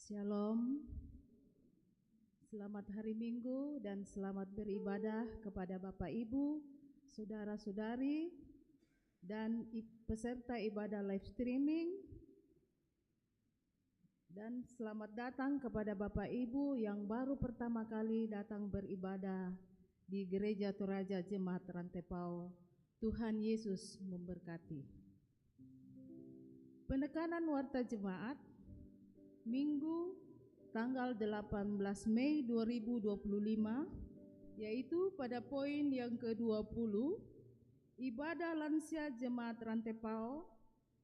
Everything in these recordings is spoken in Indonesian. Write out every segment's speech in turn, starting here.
Shalom, selamat hari Minggu dan selamat beribadah kepada Bapak Ibu, saudara-saudari, dan peserta ibadah live streaming. Dan selamat datang kepada Bapak Ibu yang baru pertama kali datang beribadah di Gereja Toraja Jemaat Rantepao. Tuhan Yesus memberkati. Penekanan warta jemaat Minggu tanggal 18 Mei 2025, yaitu pada poin yang ke-20, ibadah lansia Jemaat Rantepao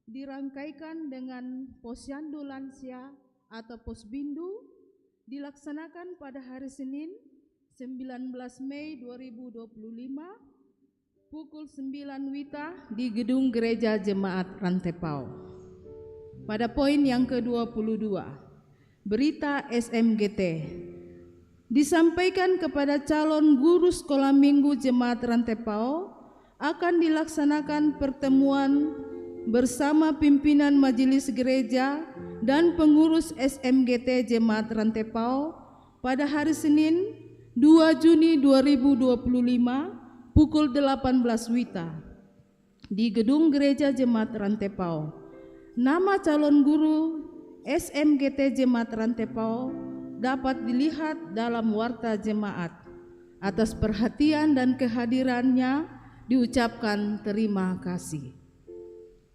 dirangkaikan dengan posyandu lansia atau posbindu dilaksanakan pada hari Senin 19 Mei 2025 pukul 9 WITA di Gedung Gereja Jemaat Rantepao. Pada poin yang ke-22, berita SMGT disampaikan kepada calon guru sekolah minggu Jemaat Rantepao akan dilaksanakan pertemuan bersama pimpinan majelis gereja dan pengurus SMGT Jemaat Rantepao pada hari Senin 2 Juni 2025 pukul 18 WITA di Gedung Gereja Jemaat Rantepao. Nama calon guru SMGT Jemaat Rantepao dapat dilihat dalam warta jemaat. Atas perhatian dan kehadirannya diucapkan terima kasih.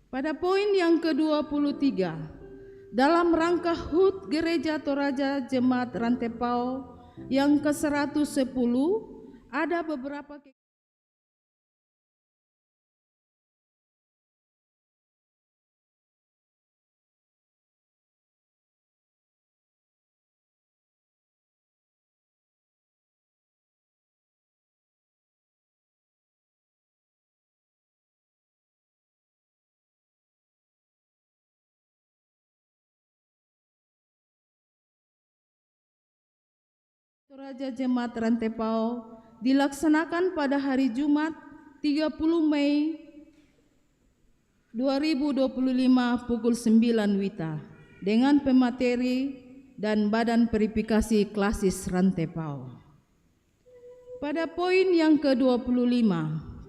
Pada poin yang ke-23, dalam rangka HUT Gereja Toraja Jemaat Rantepao yang ke-110, ada beberapa Toraja Jemaat Rantepao dilaksanakan pada hari Jumat 30 Mei 2025 pukul 9 WITA dengan pemateri dan Badan Verifikasi Klasis Rantepao. Pada poin yang ke-25,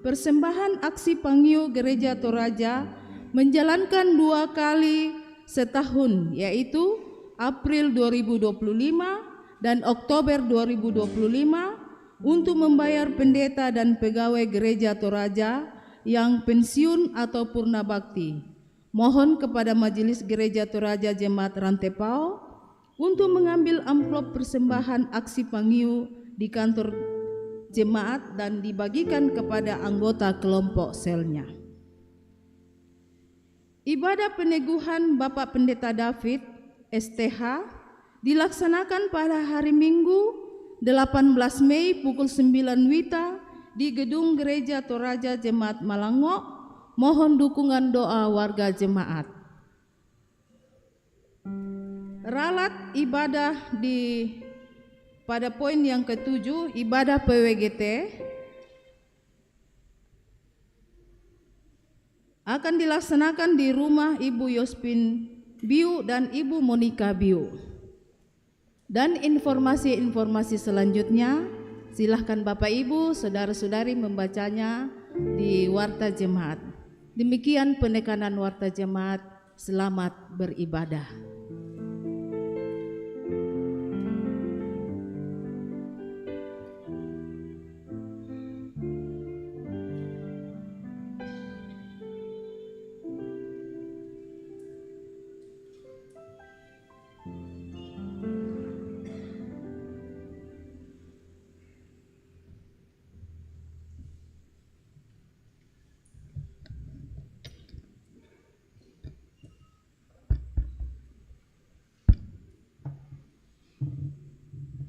persembahan aksi Pangio Gereja Toraja menjalankan 2 kali setahun, yaitu April 2025 dan Oktober 2025 untuk membayar pendeta dan pegawai Gereja Toraja yang pensiun atau purna bakti. Mohon kepada Majelis Gereja Toraja Jemaat Rantepao untuk mengambil amplop persembahan aksi Pangio di kantor jemaat dan dibagikan kepada anggota kelompok selnya. Ibadah peneguhan Bapak Pendeta David STH dilaksanakan pada hari Minggu 18 Mei pukul 9 WITA di Gedung Gereja Toraja Jemaat Malangok. Mohon dukungan doa warga jemaat. Ralat ibadah pada poin yang ke-7, ibadah PWGT akan dilaksanakan di rumah Ibu Yospin Biu dan Ibu Monika Biu. Dan informasi-informasi selanjutnya silahkan Bapak Ibu, saudara-saudari membacanya di warta jemaat. Demikian penekanan warta jemaat. Selamat beribadah.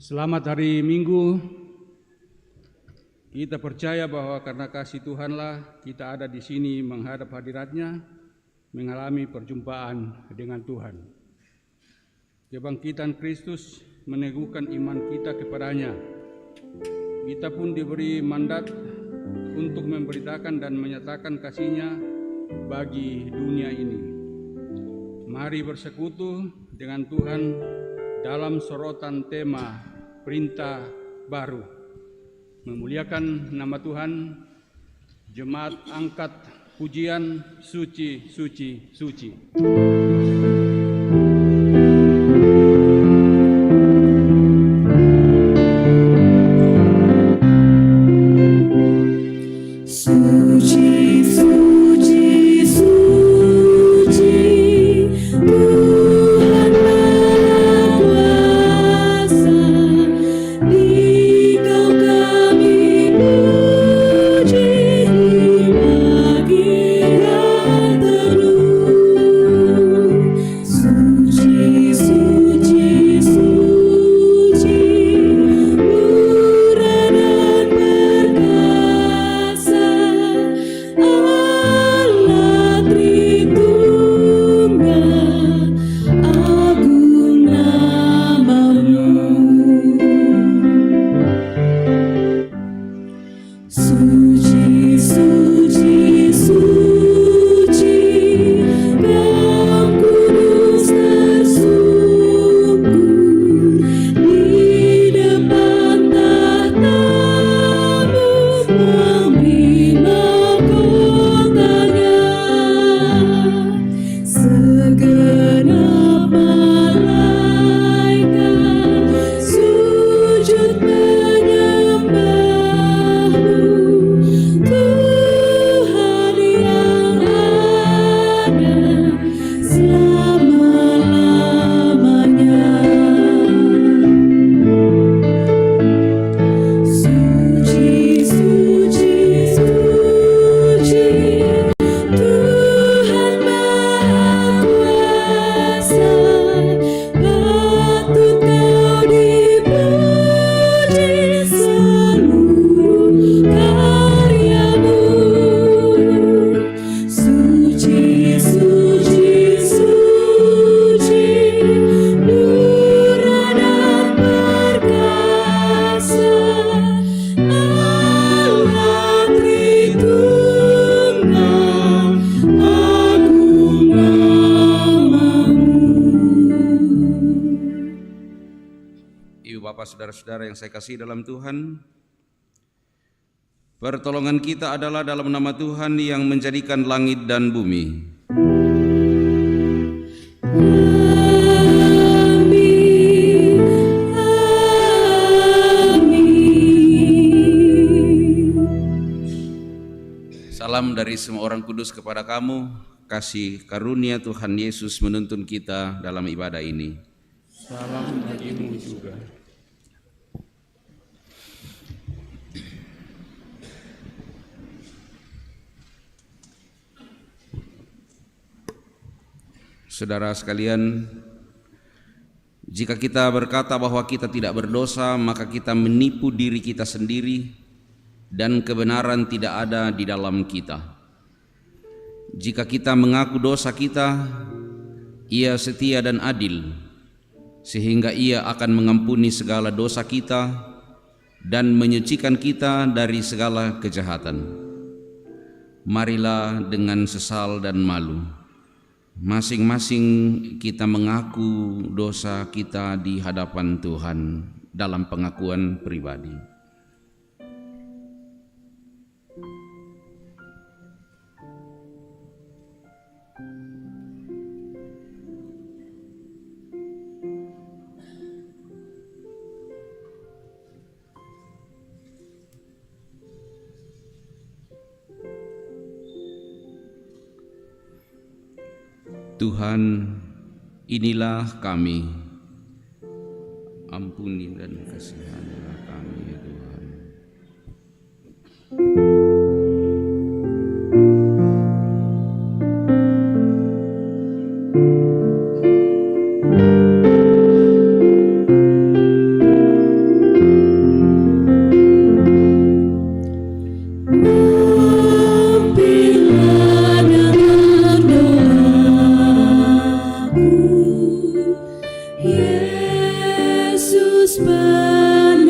Selamat hari Minggu. Kita percaya bahwa karena kasih Tuhanlah kita ada di sini menghadap hadirat-Nya, mengalami perjumpaan dengan Tuhan. Kebangkitan Kristus meneguhkan iman kita kepadanya. Kita pun diberi mandat untuk memberitakan dan menyatakan kasih-Nya bagi dunia ini. Mari bersekutu dengan Tuhan dalam sorotan tema perintah baru. Memuliakan nama Tuhan, jemaat angkat pujian suci, suci, suci. Saudara-saudara yang saya kasih dalam Tuhan, pertolongan kita adalah dalam nama Tuhan yang menjadikan langit dan bumi. Salam dari semua orang kudus kepada kamu, kasih karunia Tuhan Yesus menuntun kita dalam ibadah ini. Salam bagimu juga. Saudara sekalian, jika kita berkata bahwa kita tidak berdosa, maka kita menipu diri kita sendiri dan kebenaran tidak ada di dalam kita. Jika kita mengaku dosa kita, Ia setia dan adil, sehingga Ia akan mengampuni segala dosa kita dan menyucikan kita dari segala kejahatan. Marilah dengan sesal dan malu, masing-masing kita mengaku dosa kita di hadapan Tuhan dalam pengakuan pribadi. Tuhan, inilah kami, ampuni dan kasihanilah kami ya Tuhan. Yesus benar.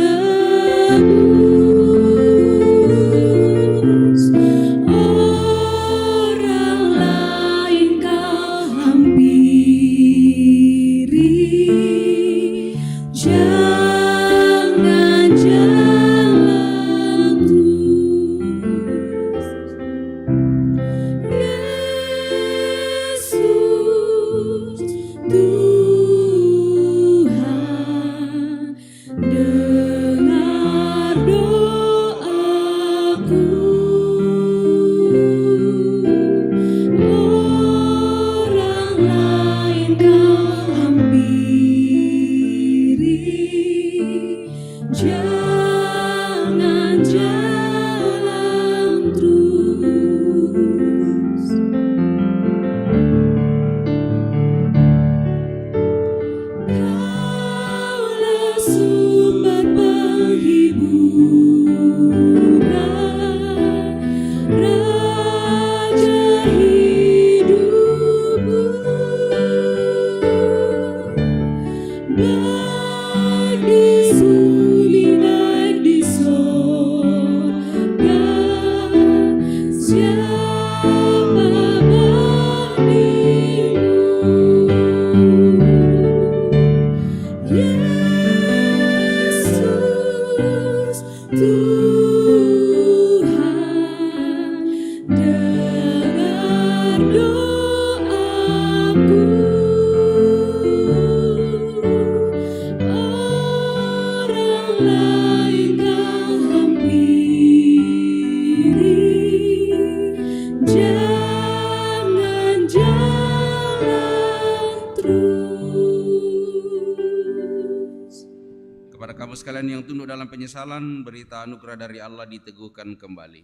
sekalian yang tunduk dalam penyesalan, berita anugerah dari Allah diteguhkan kembali.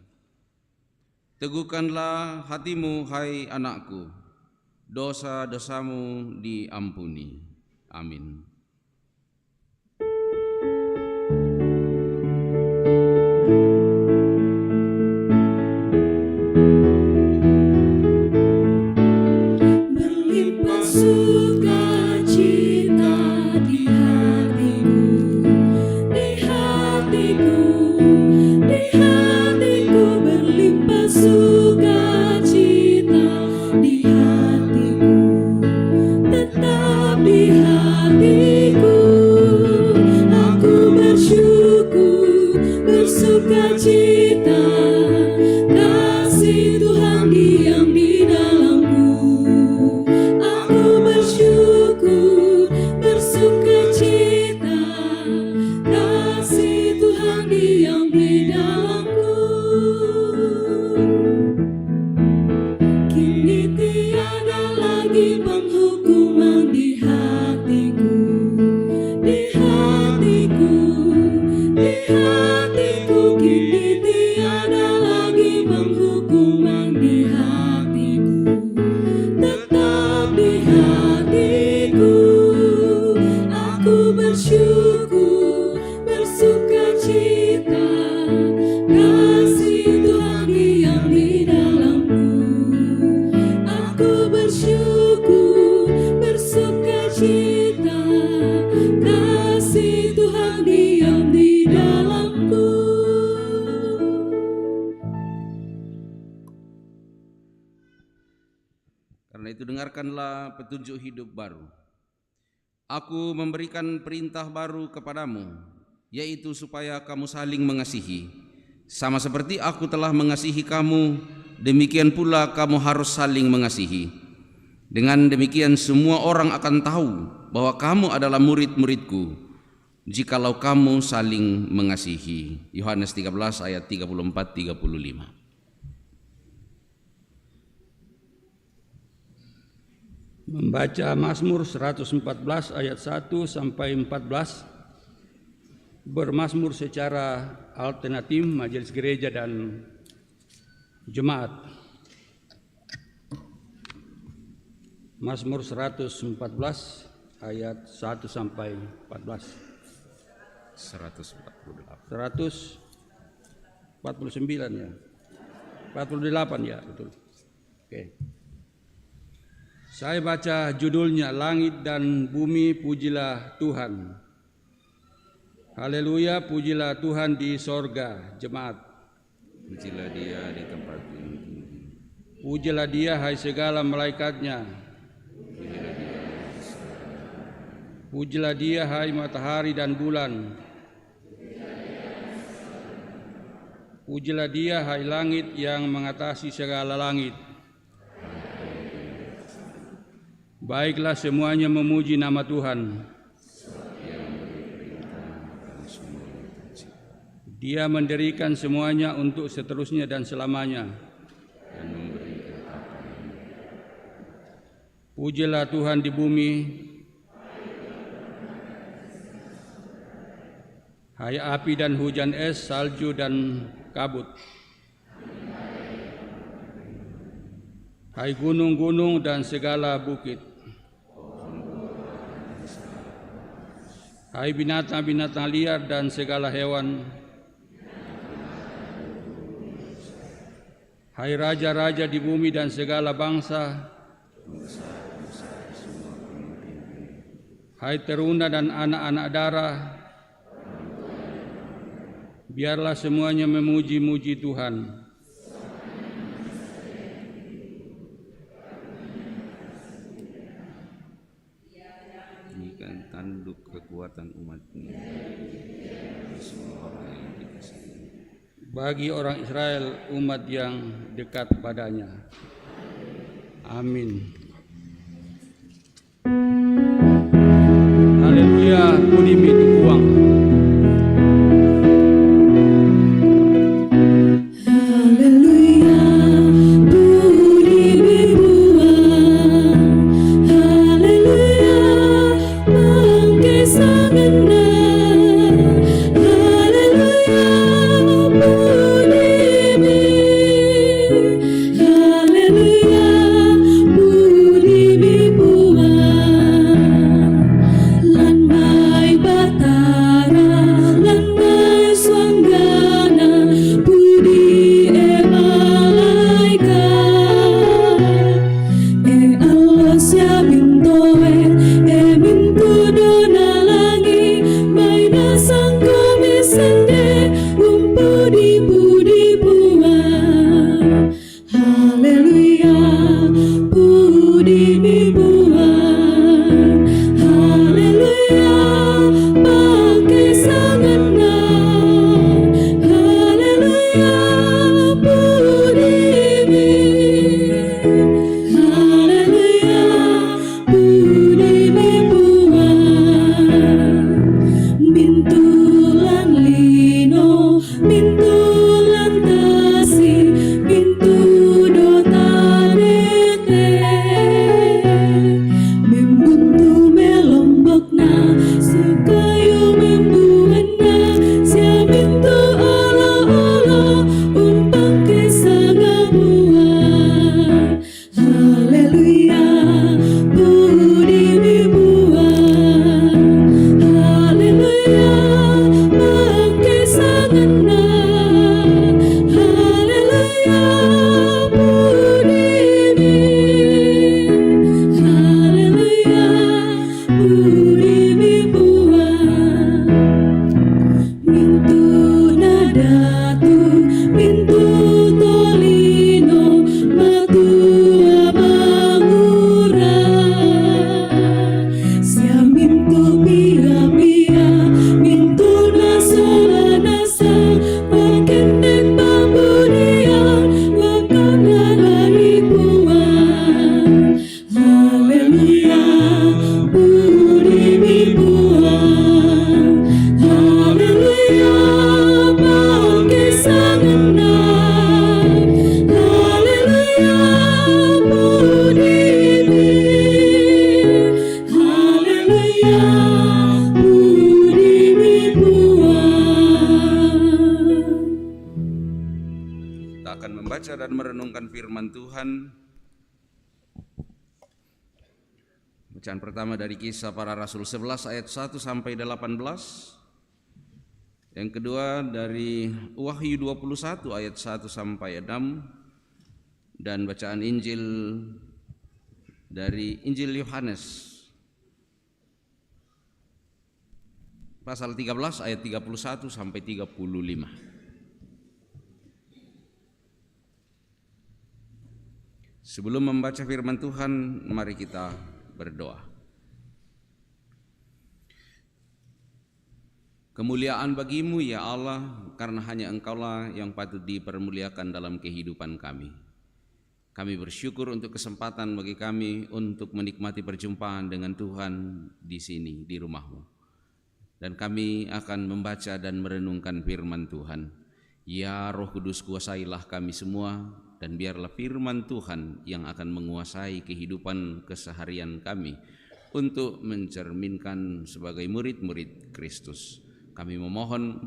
Teguhkanlah hatimu, hai anakku, dosa-dosamu diampuni. Amin. Berlimpah sukacita di hatiku, di hatiku, di hatiku, berlimpah sukacita di hatiku, tetap di hatiku. Aku bersyukur, bersukacita, kasih Tuhan diam di dalamku. Aku bersyukur, bersukacita, kasih Tuhan diam di dalamku. Kini tiada lagi penghukuman di hatiku, di hatiku, di hatiku. Kini tiada lagi penghukuman di hatiku, tetap di hatiku. Aku bersyukur, bersukacita, kasih Tuhan diam di dalamku. Aku bersyukur, bersukacita, kasih Tuhan diam di dalamku. Karena itu dengarkanlah petunjuk hidup baru. Aku memberikan perintah baru kepadamu, yaitu supaya kamu saling mengasihi. Sama seperti aku telah mengasihi kamu, demikian pula kamu harus saling mengasihi. Dengan demikian semua orang akan tahu bahwa kamu adalah murid-muridku, jikalau kamu saling mengasihi. Yohanes 13 ayat 34-35. Membaca Mazmur 114 ayat 1 sampai 14. Bermazmur secara alternatif majelis gereja dan jemaat. Mazmur 114 ayat 1 sampai 14. 148. 149 ya. 48 ya, betul. Oke. Saya baca judulnya, Langit dan Bumi Pujilah Tuhan. Haleluya, pujilah Tuhan di sorga, jemaat. Pujilah Dia di tempat yang tinggi. Pujilah Dia, hai segala malaikatnya. Pujilah Dia, hai matahari dan bulan. Pujilah Dia, hai langit yang mengatasi segala langit. Baiklah semuanya memuji nama Tuhan. Dia mendirikan semuanya untuk seterusnya dan selamanya. Pujilah Tuhan di bumi. Hai api dan hujan es, salju dan kabut. Hai gunung-gunung dan segala bukit. Hai binatang-binatang liar dan segala hewan. Hai raja-raja di bumi dan segala bangsa. Hai teruna dan anak-anak darah. Biarlah semuanya memuji-muji Tuhan. Tanduk kekuatan umat-Mu. Bagi orang Israel, umat yang dekat padanya. Amin. Haleluya, pudimi tukuang. Haleluya, pudimi buang. Haleluya, bangkai sangena. Bacaan pertama dari Kisah Para Rasul 11 ayat 1 sampai 18. Yang kedua dari Wahyu 21 ayat 1 sampai 6. Dan bacaan Injil dari Injil Yohanes pasal 13 ayat 31 sampai 35. Sebelum membaca firman Tuhan, mari kita berdoa. Kemuliaan bagimu ya Allah, karena hanya Engkaulah yang patut dipermuliakan dalam kehidupan kami. Kami bersyukur untuk kesempatan bagi kami untuk menikmati perjumpaan dengan Tuhan di sini, di rumah-Mu. Dan kami akan membaca dan merenungkan firman Tuhan. Ya Roh Kudus, kuasailah kami semua, dan biarlah firman Tuhan yang akan menguasai kehidupan keseharian kami untuk mencerminkan sebagai murid-murid Kristus. Kami memohon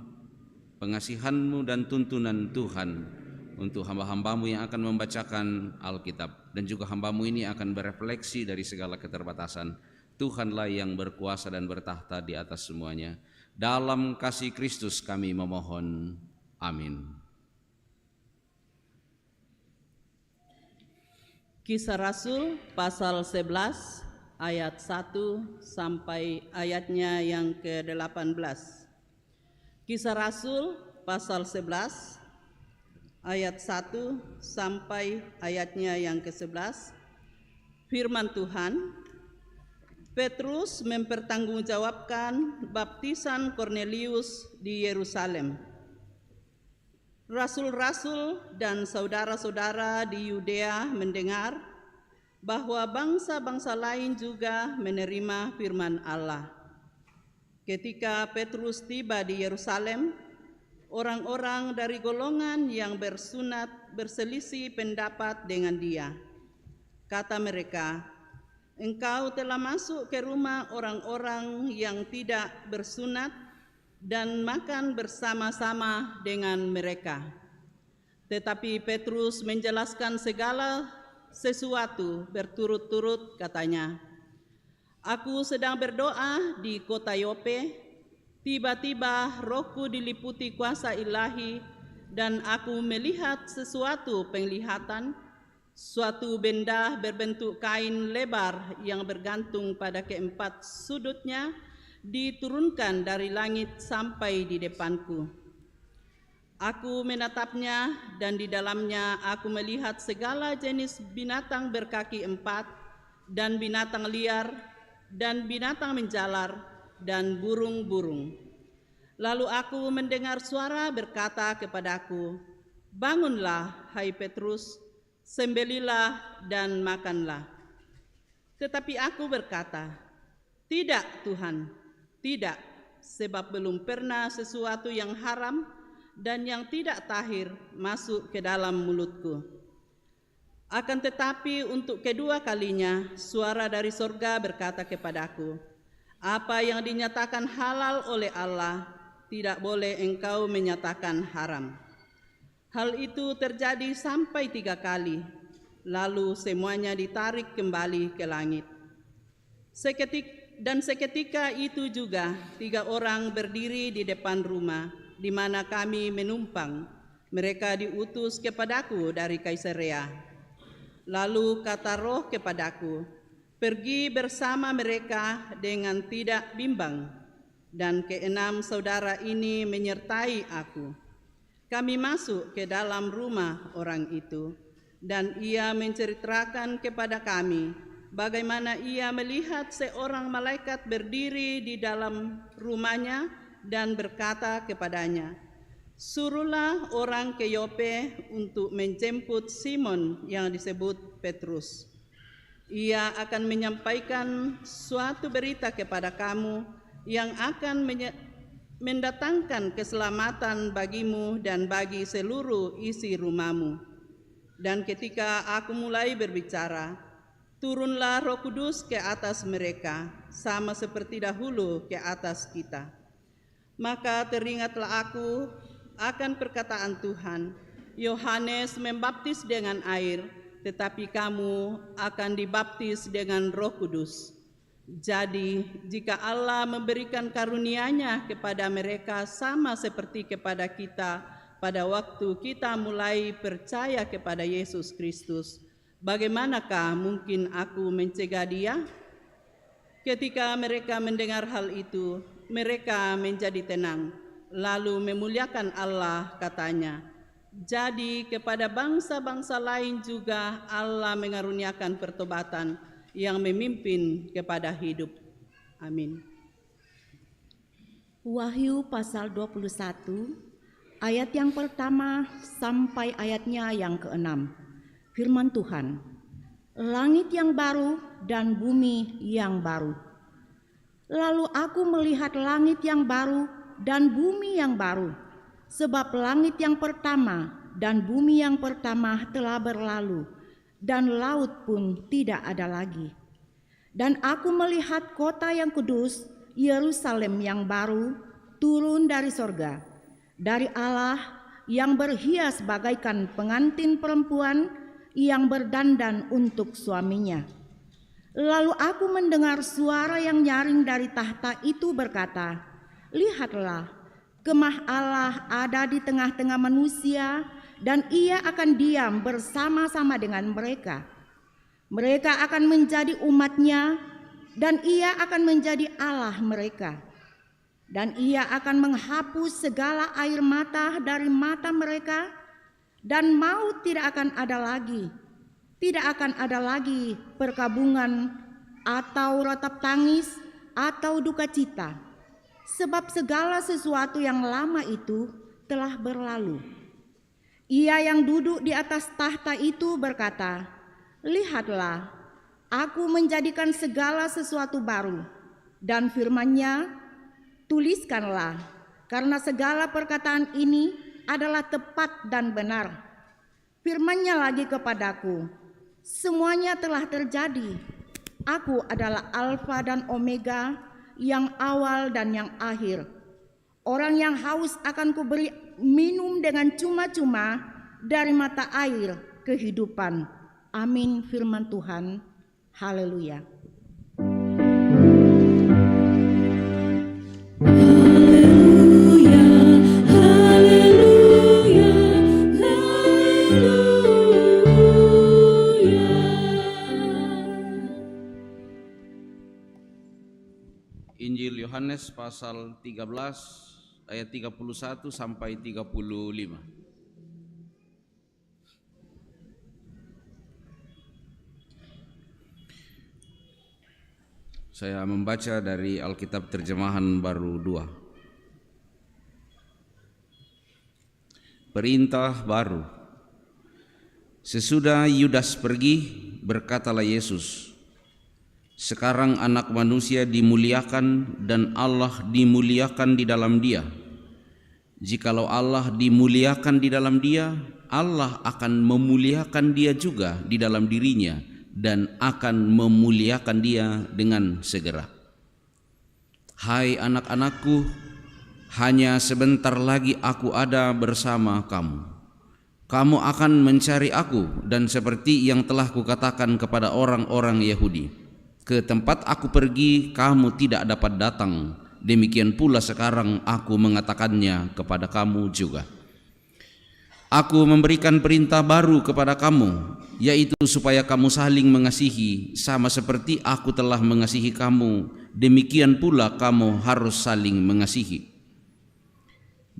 pengasihan-Mu dan tuntunan Tuhan untuk hamba-hamba-Mu yang akan membacakan Alkitab, dan juga hamba-Mu ini akan berefleksi dari segala keterbatasan. Tuhanlah yang berkuasa dan bertahta di atas semuanya. Dalam kasih Kristus kami memohon. Amin. Kisah Rasul pasal 11 ayat 1 sampai ayatnya yang ke-18. Kisah Rasul pasal 11 ayat 1 sampai ayatnya yang ke-11. Firman Tuhan, Petrus mempertanggungjawabkan baptisan Kornelius di Yerusalem. Rasul-rasul dan saudara-saudara di Yudea mendengar bahwa bangsa-bangsa lain juga menerima firman Allah. Ketika Petrus tiba di Yerusalem, orang-orang dari golongan yang bersunat berselisih pendapat dengan dia. Kata mereka, "Engkau telah masuk ke rumah orang-orang yang tidak bersunat dan makan bersama-sama dengan mereka." Tetapi Petrus menjelaskan segala sesuatu berturut-turut, katanya, "Aku sedang berdoa di kota Yope, tiba-tiba rohku diliputi kuasa ilahi dan aku melihat sesuatu penglihatan, suatu benda berbentuk kain lebar yang bergantung pada keempat sudutnya, diturunkan dari langit sampai di depanku. Aku menatapnya dan di dalamnya aku melihat segala jenis binatang berkaki empat dan binatang liar dan binatang menjalar dan burung-burung. Lalu aku mendengar suara berkata kepadaku, 'Bangunlah, hai Petrus, sembelilah dan makanlah.' Tetapi aku berkata, 'Tidak, Tuhan, tidak, sebab belum pernah sesuatu yang haram dan yang tidak tahir masuk ke dalam mulutku.' Akan tetapi untuk kedua kalinya suara dari sorga berkata kepadaku, 'Apa yang dinyatakan halal oleh Allah, tidak boleh engkau menyatakan haram.' Hal itu terjadi sampai 3 kali, lalu semuanya ditarik kembali ke langit. Seketika itu juga 3 orang berdiri di depan rumah di mana kami menumpang. Mereka diutus kepadaku dari Kaisarea. Lalu kata Roh kepadaku, 'Pergi bersama mereka dengan tidak bimbang.' Dan ke-6 saudara ini menyertai aku. Kami masuk ke dalam rumah orang itu, dan ia menceritakan kepada kami bagaimana ia melihat seorang malaikat berdiri di dalam rumahnya dan berkata kepadanya, 'Suruhlah orang ke Yope untuk menjemput Simon yang disebut Petrus. Ia akan menyampaikan suatu berita kepada kamu yang akan mendatangkan keselamatan bagimu dan bagi seluruh isi rumahmu.' Dan ketika aku mulai berbicara, turunlah Roh Kudus ke atas mereka, sama seperti dahulu ke atas kita. Maka teringatlah aku akan perkataan Tuhan, 'Yohanes membaptis dengan air, tetapi kamu akan dibaptis dengan Roh Kudus.' Jadi, jika Allah memberikan karunia-Nya kepada mereka sama seperti kepada kita pada waktu kita mulai percaya kepada Yesus Kristus, bagaimanakah mungkin aku mencegah dia? Ketika mereka mendengar hal itu, mereka menjadi tenang, lalu memuliakan Allah, katanya. Jadi kepada bangsa-bangsa lain juga Allah mengaruniakan pertobatan yang memimpin kepada hidup. Amin. Wahyu pasal 21 ayat yang pertama sampai ayatnya yang ke-6. Firman Tuhan, langit yang baru dan bumi yang baru. Lalu aku melihat langit yang baru dan bumi yang baru, sebab langit yang pertama dan bumi yang pertama telah berlalu, dan laut pun tidak ada lagi. Dan aku melihat kota yang kudus, Yerusalem yang baru, turun dari sorga, dari Allah yang berhias bagaikan pengantin perempuan yang berdandan untuk suaminya. Lalu aku mendengar suara yang nyaring dari tahta itu berkata, lihatlah, kemah Allah ada di tengah-tengah manusia, dan ia akan diam bersama-sama dengan mereka. Mereka akan menjadi umat-Nya, dan ia akan menjadi Allah mereka. Dan ia akan menghapus segala air mata dari mata mereka, dan maut tidak akan ada lagi. Tidak akan ada lagi perkabungan atau ratap tangis atau duka cita, sebab segala sesuatu yang lama itu telah berlalu. Ia yang duduk di atas tahta itu berkata, lihatlah, aku menjadikan segala sesuatu baru. Dan firman-Nya, tuliskanlah, karena segala perkataan ini adalah tepat dan benar. Firman-Nya lagi kepadaku, semuanya telah terjadi. Aku adalah Alfa dan Omega, yang awal dan yang akhir. Orang yang haus akan kuberi minum dengan cuma-cuma dari mata air kehidupan. Amin, firman Tuhan. Haleluya. Haleluya, haleluya, haleluya. Injil Yohanes pasal 13 ayat 31 sampai 35. Saya membaca dari Alkitab Terjemahan Baru 2. Perintah baru. Sesudah Yudas pergi, berkatalah Yesus, sekarang Anak Manusia dimuliakan dan Allah dimuliakan di dalam Dia. Jikalau Allah dimuliakan di dalam Dia, Allah akan memuliakan Dia juga di dalam dirinya dan akan memuliakan Dia dengan segera. Hai anak-anakku, hanya sebentar lagi aku ada bersama kamu. Kamu akan mencari aku, dan seperti yang telah kukatakan kepada orang-orang Yahudi, ke tempat aku pergi kamu tidak dapat datang. Demikian pula sekarang aku mengatakannya kepada kamu juga. Aku memberikan perintah baru kepada kamu, yaitu supaya kamu saling mengasihi, sama seperti aku telah mengasihi kamu, demikian pula kamu harus saling mengasihi.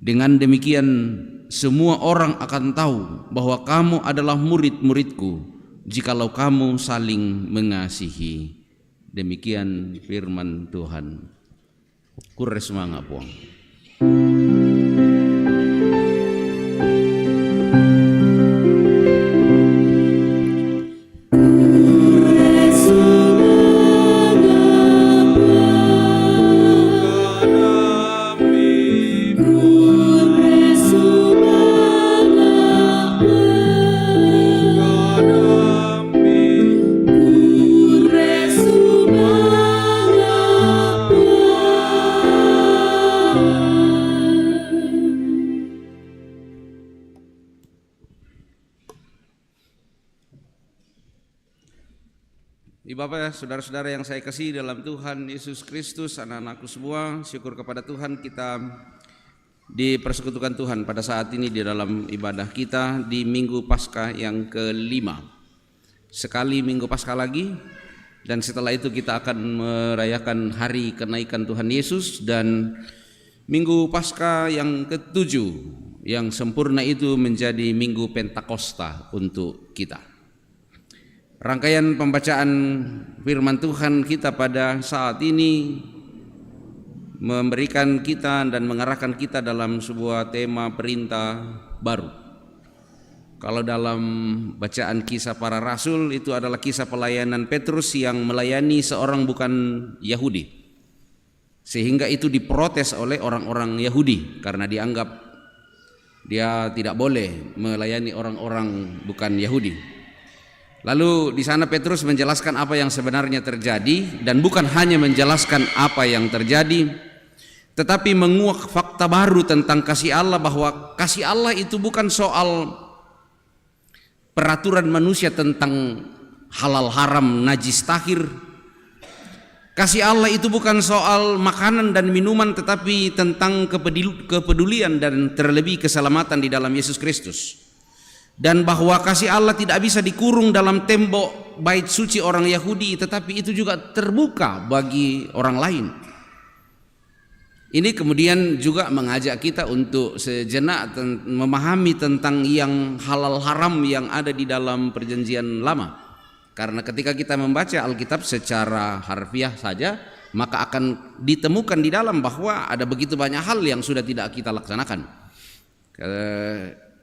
Dengan demikian semua orang akan tahu bahwa kamu adalah murid-muridku, jikalau kamu saling mengasihi. Demikian firman Tuhan. Kurre semangat puang. Bapak, saudara-saudara yang saya kasihi dalam Tuhan Yesus Kristus, anak-anakku semua, syukur kepada Tuhan kita dipersekutukan Tuhan pada saat ini di dalam ibadah kita di Minggu Paskah yang kelima. Sekali Minggu Paskah lagi, dan setelah itu kita akan merayakan hari kenaikan Tuhan Yesus, dan Minggu Paskah yang ketujuh yang sempurna itu menjadi Minggu Pentakosta untuk kita. Rangkaian pembacaan firman Tuhan kita pada saat ini memberikan kita dan mengarahkan kita dalam sebuah tema perintah baru. Kalau dalam bacaan kisah para rasul itu adalah kisah pelayanan Petrus yang melayani seorang bukan Yahudi, sehingga itu diprotes oleh orang-orang Yahudi karena dianggap dia tidak boleh melayani orang-orang bukan Yahudi. Lalu di sana Petrus menjelaskan apa yang sebenarnya terjadi, dan bukan hanya menjelaskan apa yang terjadi, tetapi menguak fakta baru tentang kasih Allah, bahwa kasih Allah itu bukan soal peraturan manusia tentang halal haram najis tahir. Kasih Allah itu bukan soal makanan dan minuman, tetapi tentang kepedulian dan terlebih keselamatan di dalam Yesus Kristus. Dan bahwa kasih Allah tidak bisa dikurung dalam tembok bait suci orang Yahudi, tetapi itu juga terbuka bagi orang lain. Ini kemudian juga mengajak kita untuk sejenak memahami tentang yang halal haram yang ada di dalam Perjanjian Lama. Karena ketika kita membaca Alkitab secara harfiah saja, maka akan ditemukan di dalam bahwa ada begitu banyak hal yang sudah tidak kita laksanakan.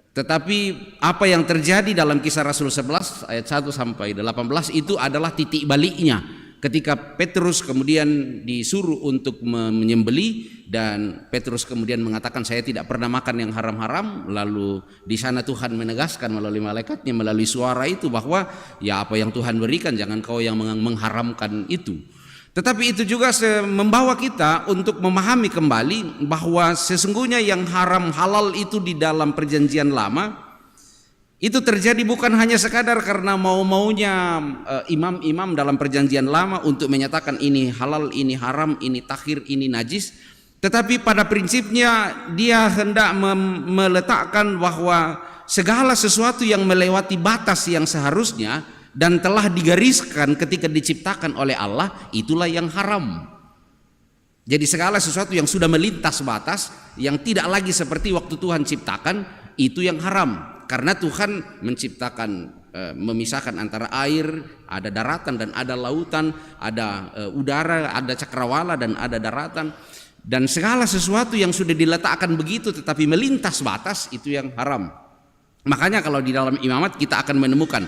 Tetapi apa yang terjadi dalam Kisah Rasul 11 ayat 1 sampai 18 itu adalah titik baliknya, ketika Petrus kemudian disuruh untuk menyembelih, dan Petrus kemudian mengatakan saya tidak pernah makan yang haram-haram. Lalu di sana Tuhan menegaskan melalui malaikatnya, melalui suara itu, bahwa ya apa yang Tuhan berikan jangan kau yang mengharamkan itu. Tetapi itu juga membawa kita untuk memahami kembali bahwa sesungguhnya yang haram halal itu di dalam Perjanjian Lama itu terjadi bukan hanya sekadar karena mau-maunya imam-imam dalam Perjanjian Lama untuk menyatakan ini halal, ini haram, ini takhir, ini najis. Tetapi pada prinsipnya dia hendak meletakkan bahwa segala sesuatu yang melewati batas yang seharusnya dan telah digariskan ketika diciptakan oleh Allah, itulah yang haram. Jadi segala sesuatu yang sudah melintas batas, yang tidak lagi seperti waktu Tuhan ciptakan, itu yang haram. Karena Tuhan menciptakan, memisahkan antara air, ada daratan dan ada lautan, ada udara, ada cakrawala dan ada daratan. Dan segala sesuatu yang sudah diletakkan begitu tetapi melintas batas, itu yang haram. Makanya kalau di dalam imamat kita akan menemukan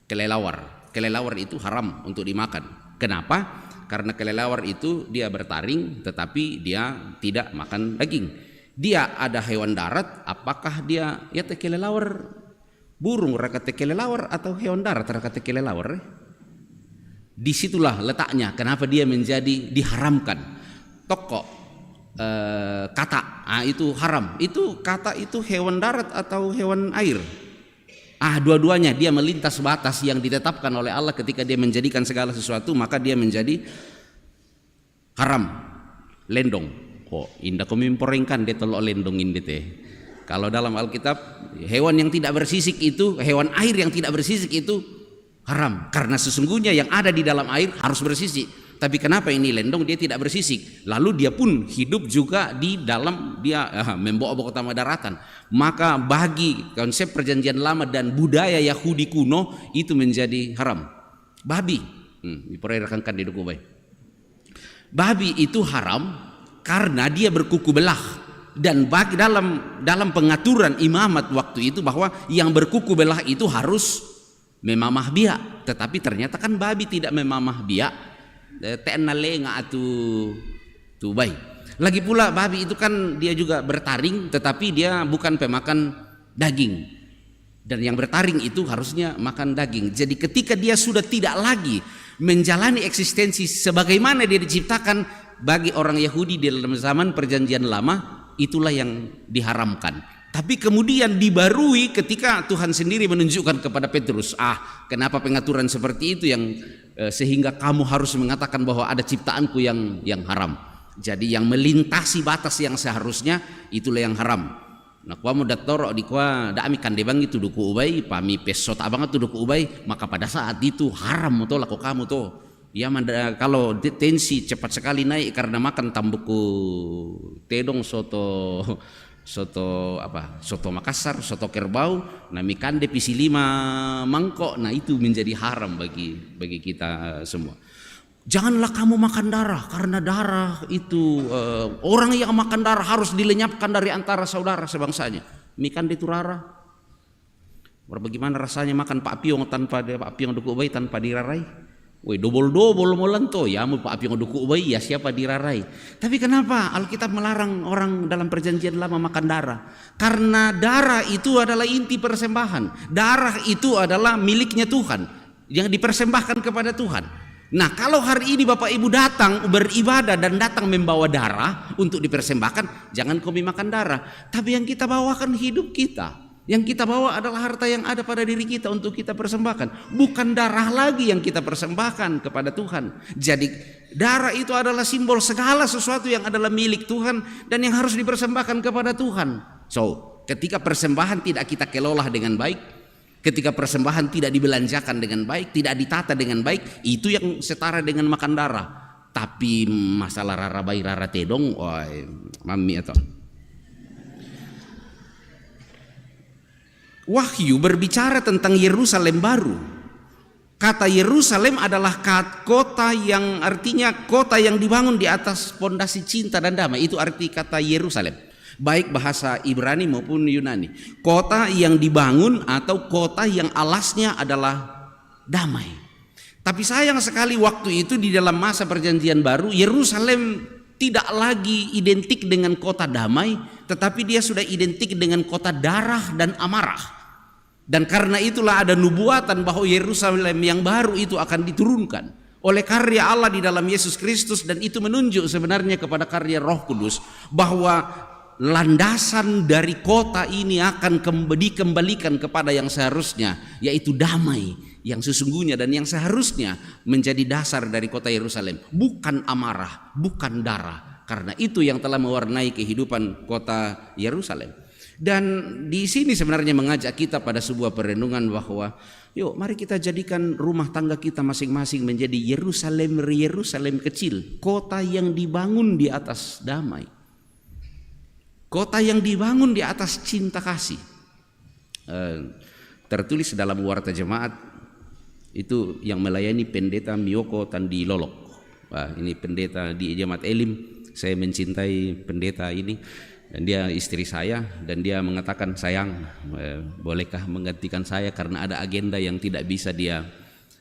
kelelawar. Kelelawar itu haram untuk dimakan. Kenapa? Karena kelelawar itu dia bertaring tetapi dia tidak makan daging. Dia ada hewan darat, apakah dia ya kelelawar burung rakate kelelawar atau hewan darat rakate kelelawar? Disitulah letaknya kenapa dia menjadi diharamkan. Tokok kata, itu haram. Itu kata itu hewan darat atau hewan air? Dua-duanya dia melintas batas yang ditetapkan oleh Allah ketika dia menjadikan segala sesuatu, maka dia menjadi haram. Lendong, indah kau mimporengkan dia tolok lendongin dia. Kalau dalam Alkitab hewan yang tidak bersisik itu, hewan air yang tidak bersisik itu haram, karena sesungguhnya yang ada di dalam air harus bersisik. Tapi kenapa ini lendong dia tidak bersisik? Lalu dia pun hidup juga di dalam, dia membawa kota daratan. Maka bagi konsep Perjanjian Lama dan budaya Yahudi kuno itu menjadi haram. Babi, diperkirakan di duku baik. Babi itu haram karena dia berkuku belah. Dan bagi dalam pengaturan imamat waktu itu bahwa yang berkuku belah itu harus memamah biak. Tetapi ternyata kan babi tidak memamah biak. Tenale ngatu tubai. Lagi pula babi itu kan dia juga bertaring, tetapi dia bukan pemakan daging. Dan yang bertaring itu harusnya makan daging. Jadi ketika dia sudah tidak lagi menjalani eksistensi sebagaimana dia diciptakan bagi orang Yahudi di dalam zaman Perjanjian Lama, itulah yang diharamkan. Tapi kemudian dibarui ketika Tuhan sendiri menunjukkan kepada Petrus, kenapa pengaturan seperti itu yang sehingga kamu harus mengatakan bahwa ada ciptaanku yang haram. Jadi yang melintasi batas yang seharusnya itulah yang haram. Nah, kamu datoro di kwa dami kandebang itu duku ubay, pami pesot abang itu duku ubay, maka pada saat itu haram to laku kamu to. Ya, kalau tensi cepat sekali naik karena makan tambuku tedong soto Makassar, soto Kerbau, nami kande pisi 5 mangkok, nah itu menjadi haram bagi kita semua. Janganlah kamu makan darah, karena darah itu orang yang makan darah harus dilenyapkan dari antara saudara sebangsanya. Mikande itu rara. Bagaimana rasanya makan Pak Piong duku ubay tanpa dirarai? Woi, dobol-dobol molanto ya mau Pak Piong duku ubay ya siapa dirarai. Tapi kenapa Alkitab melarang orang dalam perjanjian lama makan darah? Karena darah itu adalah inti persembahan. Darah itu adalah miliknya Tuhan yang dipersembahkan kepada Tuhan. Nah, kalau hari ini Bapak Ibu datang beribadah dan datang membawa darah untuk dipersembahkan, jangan kami makan darah. Tapi yang kita bawakan hidup kita. Yang kita bawa adalah harta yang ada pada diri kita untuk kita persembahkan. Bukan darah lagi yang kita persembahkan kepada Tuhan. Jadi darah itu adalah simbol segala sesuatu yang adalah milik Tuhan dan yang harus dipersembahkan kepada Tuhan. So, ketika persembahan tidak kita kelola dengan baik, ketika persembahan tidak dibelanjakan dengan baik, tidak ditata dengan baik, itu yang setara dengan makan darah. Tapi masalah rara bayi rara tedong, mami atau Wahyu berbicara tentang Yerusalem baru. Kata Yerusalem adalah kota yang artinya kota yang dibangun di atas pondasi cinta dan damai. Itu arti kata Yerusalem, baik bahasa Ibrani maupun Yunani. Kota yang dibangun atau kota yang alasnya adalah damai. Tapi sayang sekali waktu itu di dalam masa perjanjian baru, Yerusalem tidak lagi identik dengan kota damai, tetapi dia sudah identik dengan kota darah dan amarah. Dan karena itulah ada nubuatan bahwa Yerusalem yang baru itu akan diturunkan oleh karya Allah di dalam Yesus Kristus, dan itu menunjuk sebenarnya kepada karya Roh Kudus bahwa landasan dari kota ini akan dikembalikan kepada yang seharusnya, yaitu damai yang sesungguhnya dan yang seharusnya menjadi dasar dari kota Yerusalem, bukan amarah, bukan darah. Karena itu yang telah mewarnai kehidupan kota Yerusalem. Dan di sini sebenarnya mengajak kita pada sebuah perenungan bahwa yuk mari kita jadikan rumah tangga kita masing-masing menjadi Yerusalem kecil, kota yang dibangun di atas damai, kota yang dibangun di atas cinta kasih. Tertulis dalam Warta Jemaat itu yang melayani pendeta Miyoko Tandi Lolok. Ini pendeta di Jemaat Elim. Saya mencintai pendeta ini dan dia istri saya, dan dia mengatakan, sayang, bolehkah menggantikan saya karena ada agenda yang tidak bisa dia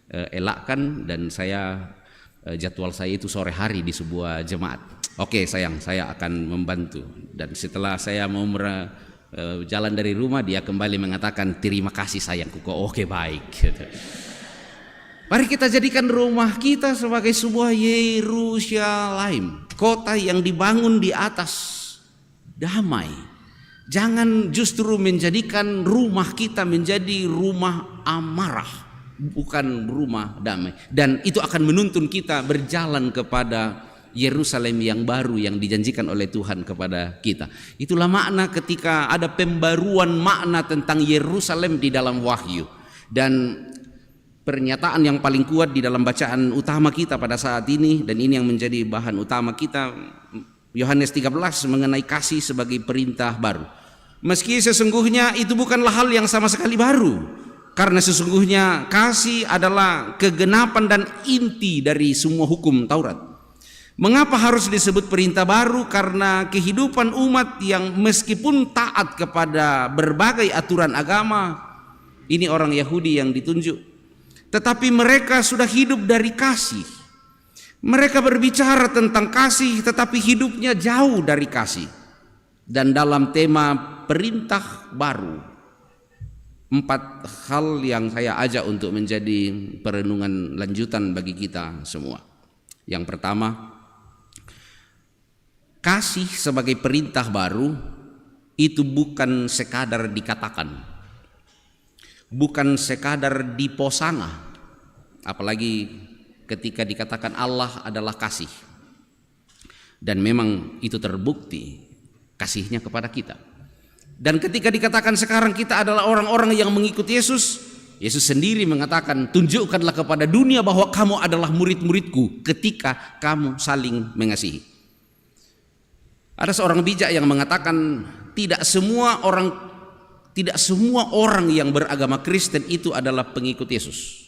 elakkan, dan jadwal saya itu sore hari di sebuah jemaat. Oke sayang, saya akan membantu. Dan setelah saya mau jalan dari rumah, dia kembali mengatakan, terima kasih sayangku. Oke baik. Mari kita jadikan rumah kita sebagai sebuah Yerusalem, kota yang dibangun di atas damai. Jangan justru menjadikan rumah kita menjadi rumah amarah, bukan rumah damai. Dan itu akan menuntun kita berjalan kepada Yerusalem yang baru yang dijanjikan oleh Tuhan kepada kita. Itulah makna ketika ada pembaruan makna tentang Yerusalem di dalam Wahyu. Dan pernyataan yang paling kuat di dalam bacaan utama kita pada saat ini, dan ini yang menjadi bahan utama kita, Yohanes 13 mengenai kasih sebagai perintah baru. Meski sesungguhnya itu bukanlah hal yang sama sekali baru, karena sesungguhnya kasih adalah kegenapan dan inti dari semua hukum Taurat. Mengapa harus disebut perintah baru? Karena kehidupan umat yang meskipun taat kepada berbagai aturan agama, ini orang Yahudi yang ditunjuk, tetapi mereka sudah hidup dari kasih. Mereka berbicara tentang kasih, tetapi hidupnya jauh dari kasih. Dan dalam tema perintah baru, 4 hal yang saya ajak untuk menjadi perenungan lanjutan bagi kita semua. Yang pertama, kasih sebagai perintah baru itu bukan sekadar dikatakan, bukan sekadar diposana, apalagi ketika dikatakan Allah adalah kasih. Dan memang itu terbukti kasihnya kepada kita. Dan ketika dikatakan sekarang kita adalah orang-orang yang mengikuti Yesus, Yesus sendiri mengatakan, tunjukkanlah kepada dunia bahwa kamu adalah murid-muridku ketika kamu saling mengasihi. Ada seorang bijak yang mengatakan tidak semua orang yang beragama Kristen itu adalah pengikut Yesus.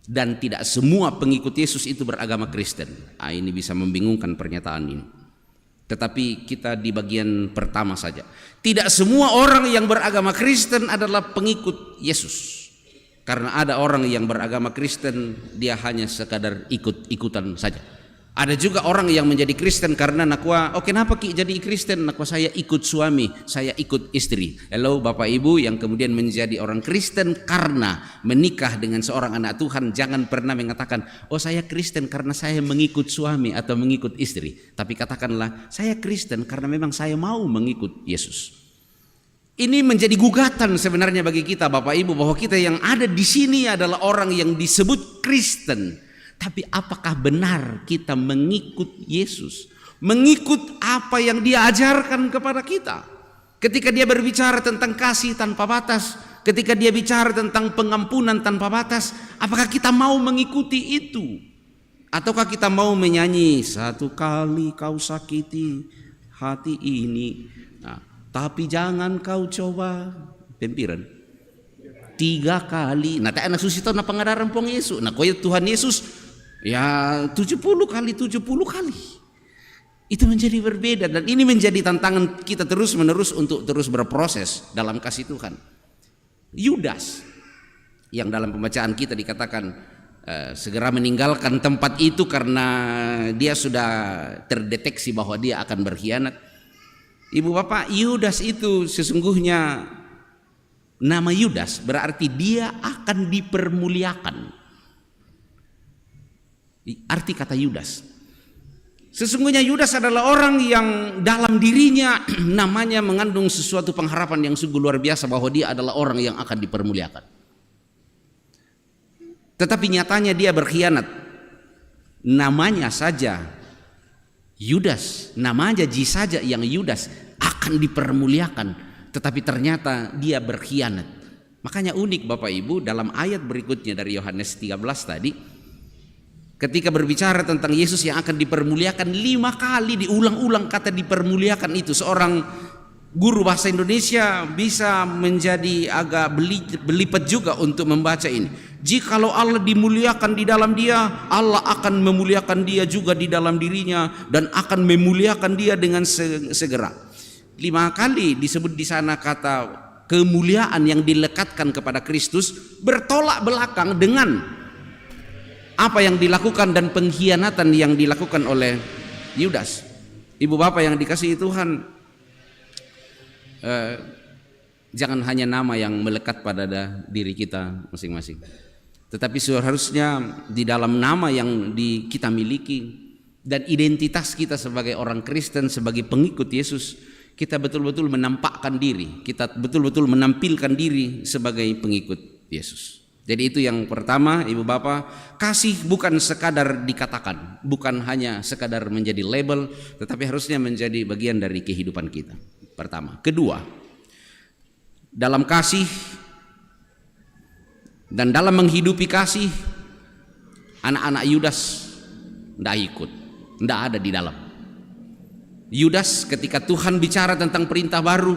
Dan tidak semua pengikut Yesus itu beragama Kristen. Ini bisa membingungkan pernyataan ini. Tetapi kita di bagian pertama saja. Tidak semua orang yang beragama Kristen adalah pengikut Yesus. Karena ada orang yang beragama Kristen, dia hanya sekadar ikut-ikutan saja. Ada juga orang yang menjadi Kristen karena nakwa, kenapa Ki jadi Kristen? Nakwa saya ikut suami, saya ikut istri. Hello Bapak Ibu yang kemudian menjadi orang Kristen karena menikah dengan seorang anak Tuhan, jangan pernah mengatakan, saya Kristen karena saya mengikut suami atau mengikut istri. Tapi katakanlah, saya Kristen karena memang saya mau mengikut Yesus. Ini menjadi gugatan sebenarnya bagi kita Bapak Ibu, bahwa kita yang ada di sini adalah orang yang disebut Kristen. Tapi apakah benar kita mengikut Yesus? Mengikut apa yang Dia ajarkan kepada kita? Ketika Dia berbicara tentang kasih tanpa batas, ketika Dia bicara tentang pengampunan tanpa batas, apakah kita mau mengikuti itu? Ataukah kita mau menyanyi, satu kali kau sakiti hati ini, tapi jangan kau coba pempiran 3 kali. Tak anak susi tahu na pangadaran pong Yesus. Koyo Tuhan Yesus ya 70 kali 70 kali. Itu menjadi berbeda, dan ini menjadi tantangan kita terus menerus untuk terus berproses dalam kasih Tuhan. Yudas yang dalam pembacaan kita dikatakan segera meninggalkan tempat itu karena dia sudah terdeteksi bahwa dia akan berkhianat. Ibu bapak, Yudas itu sesungguhnya nama Yudas berarti dia akan dipermuliakan. Arti kata Yudas, sesungguhnya Yudas adalah orang yang dalam dirinya namanya mengandung sesuatu pengharapan yang sungguh luar biasa bahwa dia adalah orang yang akan dipermuliakan. Tetapi nyatanya dia berkhianat. Namanya saja Yudas, namanya saja yang Yudas akan dipermuliakan, tetapi ternyata dia berkhianat. Makanya unik Bapak Ibu, dalam ayat berikutnya dari Yohanes 13 tadi, ketika berbicara tentang Yesus yang akan dipermuliakan, 5 kali diulang-ulang kata dipermuliakan itu. Seorang guru bahasa Indonesia bisa menjadi agak belipet juga untuk membaca ini. Jikalau Allah dimuliakan di dalam dia, Allah akan memuliakan dia juga di dalam dirinya dan akan memuliakan dia dengan segera. 5 kali disebut di sana kata kemuliaan yang dilekatkan kepada Kristus bertolak belakang dengan apa yang dilakukan dan pengkhianatan yang dilakukan oleh Yudas. Ibu bapak yang dikasihi Tuhan, jangan hanya nama yang melekat pada diri kita masing-masing, tetapi seharusnya di dalam nama yang kita miliki dan identitas kita sebagai orang Kristen, sebagai pengikut Yesus, kita betul-betul menampakkan diri, kita betul-betul menampilkan diri sebagai pengikut Yesus. Jadi itu yang pertama, ibu bapak, kasih bukan sekadar dikatakan, bukan hanya sekadar menjadi label, tetapi harusnya menjadi bagian dari kehidupan kita. Pertama. Kedua, dalam kasih dan dalam menghidupi kasih, anak-anak Yudas tidak ikut, tidak ada di dalam. Yudas ketika Tuhan bicara tentang perintah baru,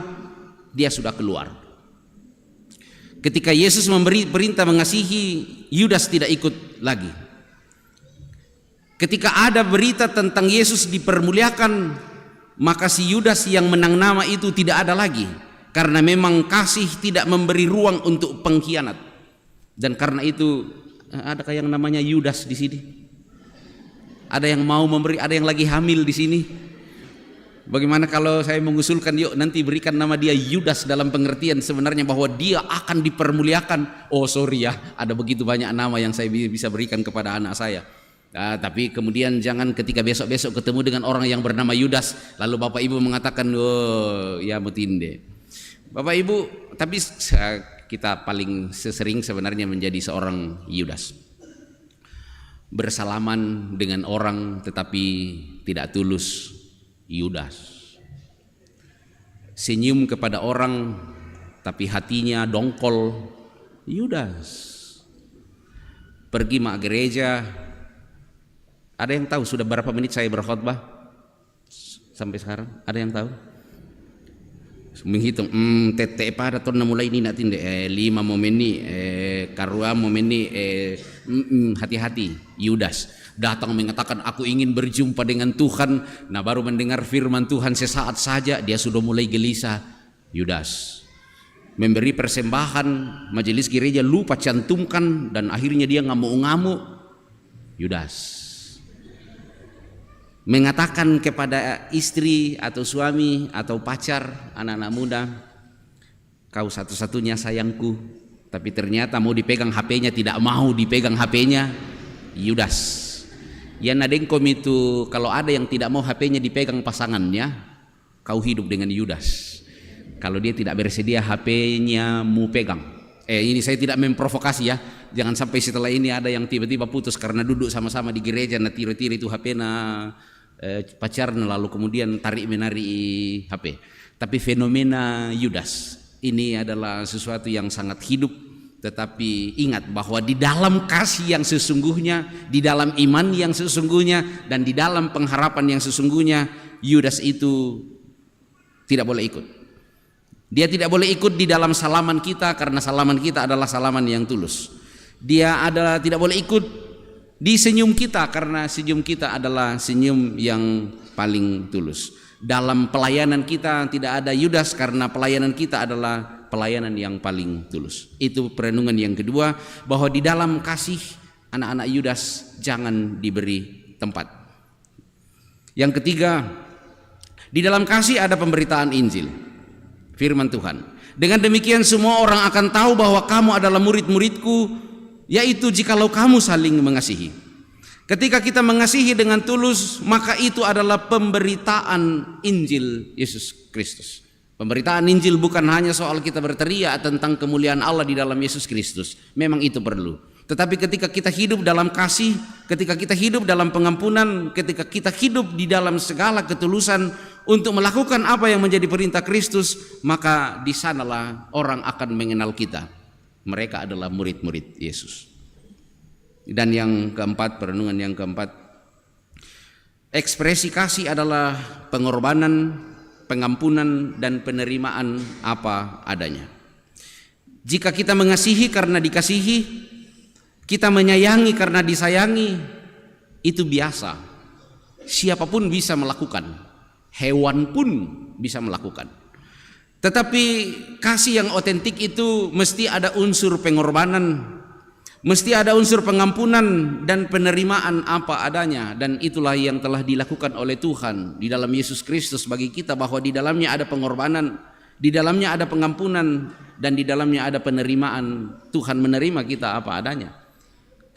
dia sudah keluar. Ketika Yesus memberi perintah mengasihi, Yudas tidak ikut lagi. Ketika ada berita tentang Yesus dipermuliakan, maka si Yudas yang menang nama itu tidak ada lagi, karena memang kasih tidak memberi ruang untuk pengkhianat. Dan karena itu, adakah yang namanya Yudas di sini? Ada yang mau memberi, ada yang lagi hamil di sini? Bagaimana kalau saya mengusulkan, yuk nanti berikan nama dia Yudas dalam pengertian sebenarnya bahwa dia akan dipermuliakan. Oh sorry ya, ada begitu banyak nama yang saya bisa berikan kepada anak saya. Tapi kemudian jangan ketika besok-besok ketemu dengan orang yang bernama Yudas, lalu Bapak Ibu mengatakan, oh ya mutinde. Bapak Ibu, tapi kita paling sering sebenarnya menjadi seorang Yudas. Bersalaman dengan orang tetapi tidak tulus, Yudas. Senyum kepada orang tapi hatinya dongkol, Yudas. Pergi mak gereja. Ada yang tahu sudah berapa menit saya berkhotbah sampai sekarang? Ada yang tahu? Menghitung, tete pada tahun mulai ini nanti 5 momen ini, karua momen ini, hati-hati. Yudas datang mengatakan aku ingin berjumpa dengan Tuhan. Nah baru mendengar firman Tuhan sesaat saja dia sudah mulai gelisah. Yudas memberi persembahan, majelis gereja lupa cantumkan dan akhirnya dia ngamuk-ngamuk. Yudas mengatakan kepada istri atau suami atau pacar, anak-anak muda, kau satu-satunya sayangku, tapi ternyata mau dipegang HP-nya tidak mau dipegang HP-nya. Yudas. Ya nadengkom itu kalau ada yang tidak mau HP-nya dipegang pasangannya, kau hidup dengan Yudas. Kalau dia tidak bersedia HP-nya mau pegang. Ini saya tidak memprovokasi ya. Jangan sampai setelah ini ada yang tiba-tiba putus karena duduk sama-sama di gereja, nah tiri-tiri itu HP-nya pacarnya lalu kemudian tarik menarik HP. Tapi fenomena Yudas ini adalah sesuatu yang sangat hidup. Tetapi ingat bahwa di dalam kasih yang sesungguhnya, di dalam iman yang sesungguhnya, dan di dalam pengharapan yang sesungguhnya, Yudas itu tidak boleh ikut. Dia tidak boleh ikut di dalam salaman kita karena salaman kita adalah salaman yang tulus. Dia tidak boleh ikut di senyum kita karena senyum kita adalah senyum yang paling tulus. Dalam pelayanan kita tidak ada Yudas karena pelayanan kita adalah pelayanan yang paling tulus. Itu perenungan yang kedua, bahwa di dalam kasih anak-anak Yudas jangan diberi tempat. Yang ketiga, di dalam kasih ada pemberitaan Injil, firman Tuhan. Dengan demikian semua orang akan tahu bahwa kamu adalah murid-muridku, yaitu jikalau kamu saling mengasihi. Ketika kita mengasihi dengan tulus, maka itu adalah pemberitaan Injil Yesus Kristus. Pemberitaan Injil bukan hanya soal kita berteriak tentang kemuliaan Allah di dalam Yesus Kristus. Memang itu perlu. Tetapi ketika kita hidup dalam kasih, ketika kita hidup dalam pengampunan, ketika kita hidup di dalam segala ketulusan untuk melakukan apa yang menjadi perintah Kristus, maka di sanalah orang akan mengenal kita. Mereka adalah murid-murid Yesus. Dan yang keempat, perenungan yang keempat, ekspresi kasih adalah pengorbanan, pengampunan, dan penerimaan apa adanya. Jika kita mengasihi karena dikasihi, kita menyayangi karena disayangi, itu biasa. Siapapun bisa melakukan, hewan pun bisa melakukan. Tetapi kasih yang otentik itu mesti ada unsur pengorbanan, mesti ada unsur pengampunan dan penerimaan apa adanya. Dan itulah yang telah dilakukan oleh Tuhan di dalam Yesus Kristus bagi kita, bahwa di dalamnya ada pengorbanan, di dalamnya ada pengampunan, dan di dalamnya ada penerimaan. Tuhan menerima kita apa adanya.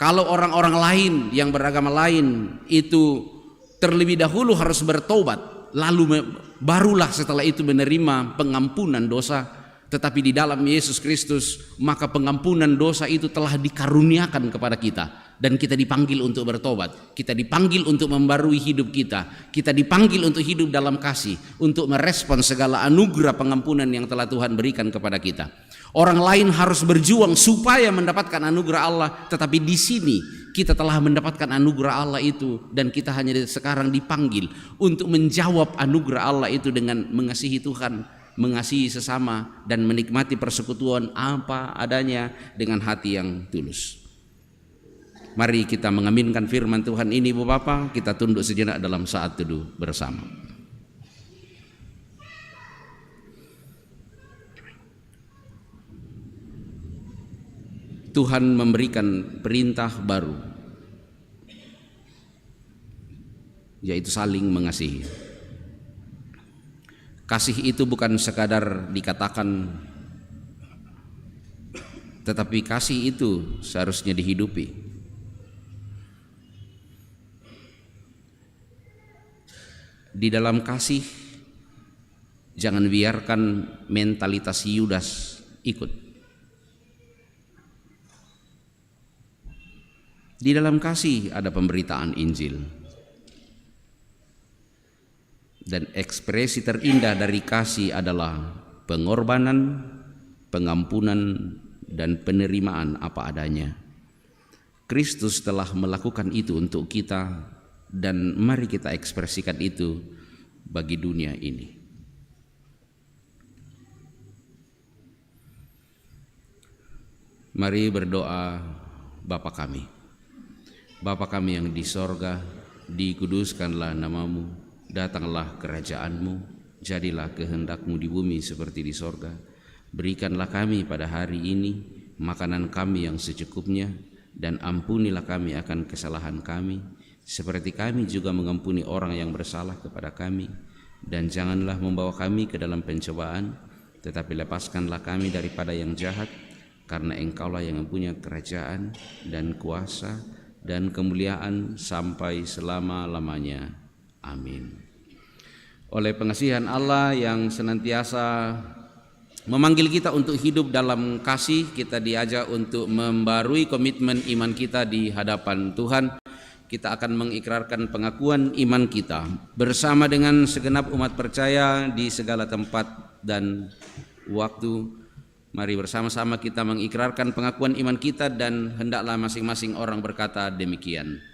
Kalau orang-orang lain yang beragama lain itu terlebih dahulu harus bertobat, lalu barulah setelah itu menerima pengampunan dosa. Tetapi di dalam Yesus Kristus, maka pengampunan dosa itu telah dikaruniakan kepada kita. Dan kita dipanggil untuk bertobat, kita dipanggil untuk membarui hidup kita, kita dipanggil untuk hidup dalam kasih, untuk merespon segala anugerah pengampunan yang telah Tuhan berikan kepada kita. Orang lain harus berjuang supaya mendapatkan anugerah Allah, tetapi di sini kita telah mendapatkan anugerah Allah itu, dan kita hanya sekarang dipanggil untuk menjawab anugerah Allah itu dengan mengasihi Tuhan, mengasihi sesama, dan menikmati persekutuan apa adanya dengan hati yang tulus. Mari kita mengaminkan firman Tuhan ini, Bu Bapak. Kita tunduk sejenak dalam saat teduh bersama. Tuhan memberikan perintah baru, yaitu saling mengasihi. Kasih itu bukan sekadar dikatakan, tetapi kasih itu seharusnya dihidupi. Di dalam kasih, jangan biarkan mentalitas Yudas ikut. Di dalam kasih ada pemberitaan Injil. Dan ekspresi terindah dari kasih adalah pengorbanan, pengampunan, dan penerimaan apa adanya. Kristus telah melakukan itu untuk kita, dan mari kita ekspresikan itu bagi dunia ini. Mari berdoa. Bapa kami, Bapa kami yang di sorga, dikuduskanlah namamu, datanglah kerajaanmu, jadilah kehendakmu di bumi seperti di sorga. Berikanlah kami pada hari ini makanan kami yang secukupnya, dan ampunilah kami akan kesalahan kami, seperti kami juga mengampuni orang yang bersalah kepada kami. Dan janganlah membawa kami ke dalam pencobaan, tetapi lepaskanlah kami daripada yang jahat, karena Engkaulah yang mempunyai kerajaan dan kuasa dan kemuliaan sampai selama-lamanya. Amin. Oleh pengasihan Allah yang senantiasa memanggil kita untuk hidup dalam kasih, kita diajak untuk membarui komitmen iman kita di hadapan Tuhan. Kita akan mengikrarkan pengakuan iman kita bersama dengan segenap umat percaya di segala tempat dan waktu. Mari bersama-sama kita mengikrarkan pengakuan iman kita, dan hendaklah masing-masing orang berkata demikian.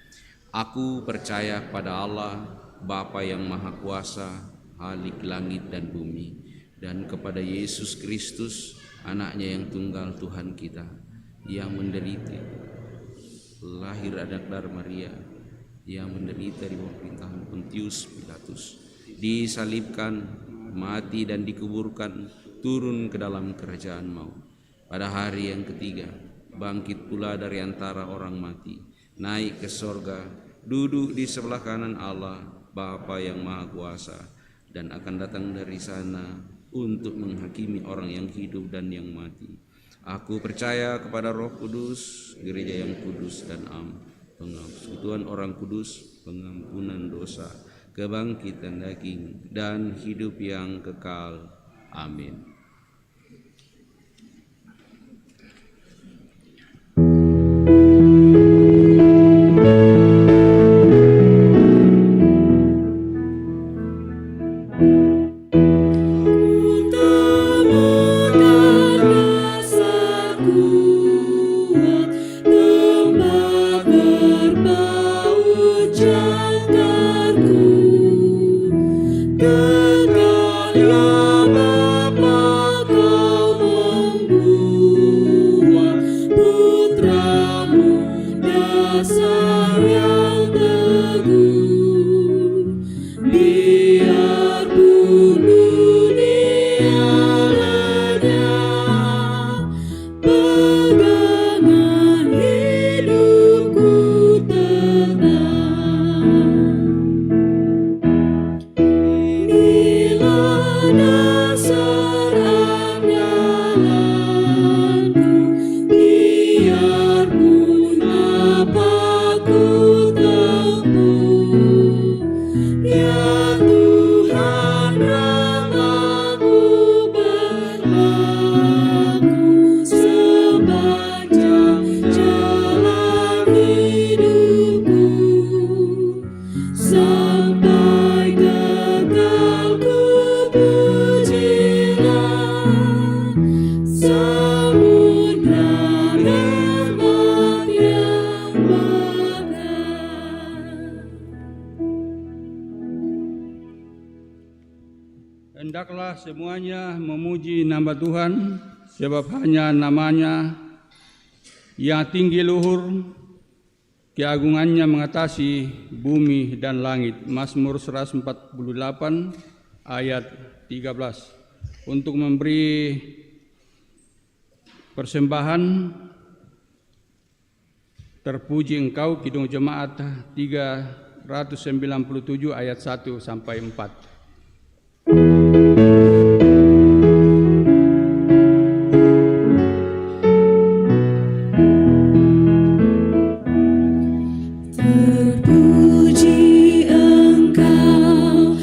Aku percaya pada Allah, Bapa yang Maha Kuasa, Khalik langit dan bumi, dan kepada Yesus Kristus, anaknya yang tunggal Tuhan kita, yang menderita, lahir anak dari Maria, yang menderita di bawah pemerintahan Pontius Pilatus, disalibkan, mati dan dikuburkan, turun ke dalam kerajaan maut. Pada hari yang ketiga, bangkit pula dari antara orang mati, naik ke sorga, duduk di sebelah kanan Allah, Bapa yang Maha Kuasa, dan akan datang dari sana untuk menghakimi orang yang hidup dan yang mati. Aku percaya kepada Roh Kudus, gereja yang kudus dan persekutuan orang kudus, pengampunan dosa, kebangkitan daging, dan hidup yang kekal. Amin. Hendaklah semuanya memuji nama Tuhan, sebab hanya namanya yang tinggi luhur, keagungannya mengatasi bumi dan langit. Mazmur 148 ayat 13. Untuk memberi persembahan terpuji Engkau, Kidung Jemaat 397 ayat 1 sampai 4. Terpuji Engkau,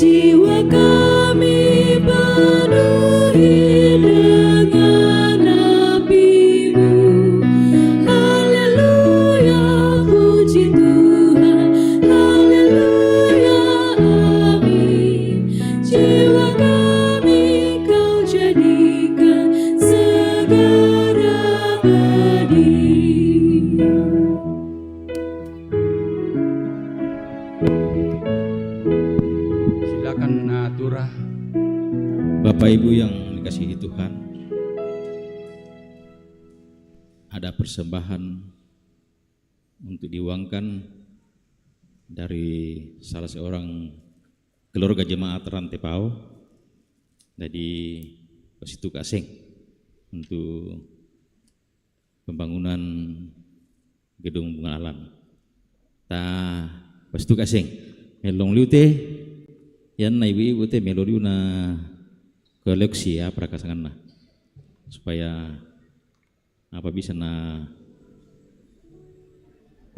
jiwa kami penuhi dengan api-Mu. Haleluya, puji Tuhan, haleluya, amin. Jiwa kami Kau jadikan segar abadi. Silakan Turah. Bapak Ibu yang dikasihi Tuhan, ada persembahan untuk diuangkan dari salah seorang keluarga jemaat Rantepao dari Pasitu Kaseng untuk pembangunan gedung bunga alam. Ta Pasitu Kaseng melong liute yan na ibu te melodiu na koleksi ya prakasangan na supaya apa bisa na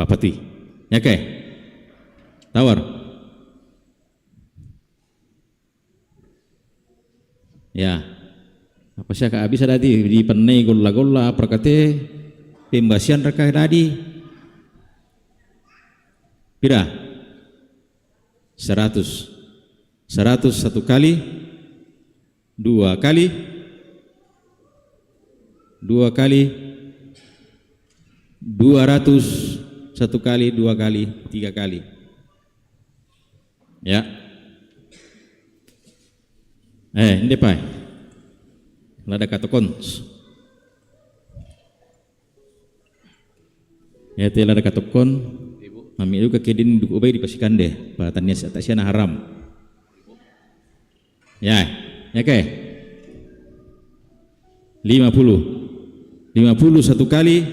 papati ya ke tawar ya apa sih kak bisa tadi di penai golla prakate pembasian reka tadi pira 100 satu kali, 2 kali, 2 kali, 200 1 kali, 2 kali, 3 kali. Ya. Ini Pak. Lada katokon. Ya te lada katokon. Mami itu kekedin duk ubay dipasikan deh. Patannya atasnya na haram. Ya ke 50 1 kali,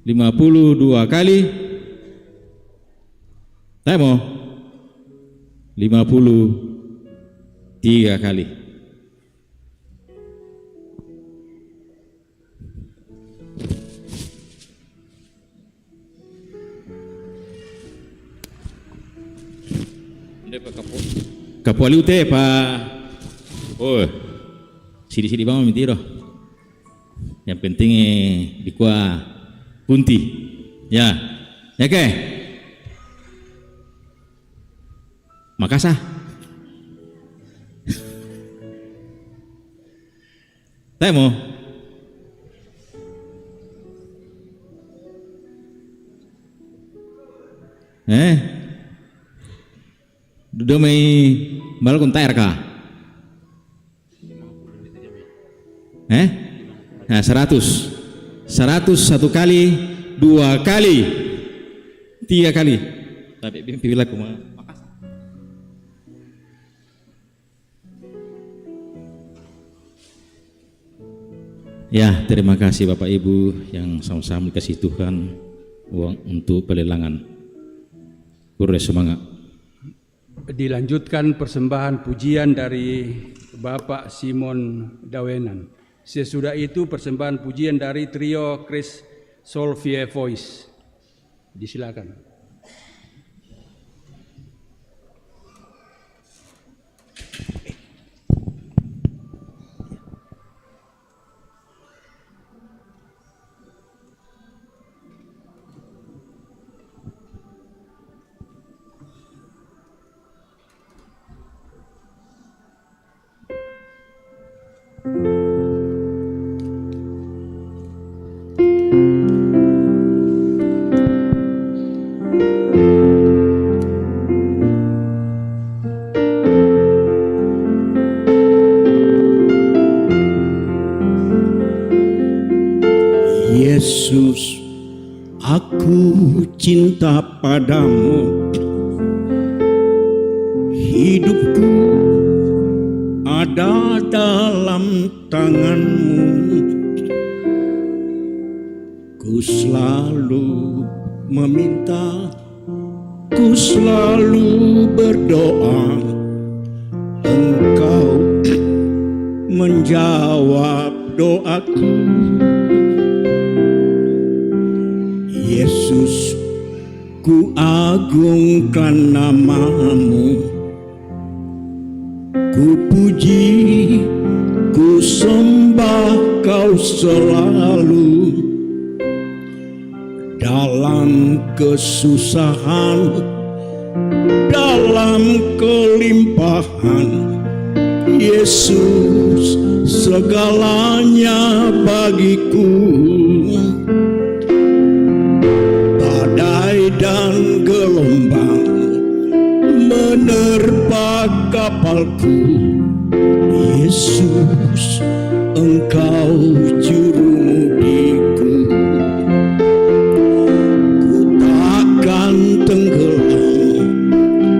50 2 kali, temo 50 3 kali. Kapuali ute pa, sidi bang mitiro. Yang penting di kuah punti, ya ke. Makasah. Temo. Dudo may bal kung tayar ka. Nah 100 1 kali, 2 kali, 3 kali. Tapi pilih aku mah. Ya, terima kasih Bapak Ibu yang sama-sama dikasih Tuhan uang untuk pelelangan. Kurang semangat. Dilanjutkan persembahan pujian dari Bapak Simon Dawenan. Sesudah itu persembahan pujian dari trio Chris Solvie Voice. Disilakan. Yesus, aku cinta padamu. Hidupku ada dalam tangan-Mu. Ku selalu meminta, ku selalu berdoa, Engkau menjawab doaku. Yesus, ku agungkan nama-Mu. selalu dalam kesusahan, dalam kelimpahan. Yesus segalanya bagiku. Badai dan gelombang menerpa kapalku. Yesus, Engkau jurumudiku. Ku takkan tenggelam,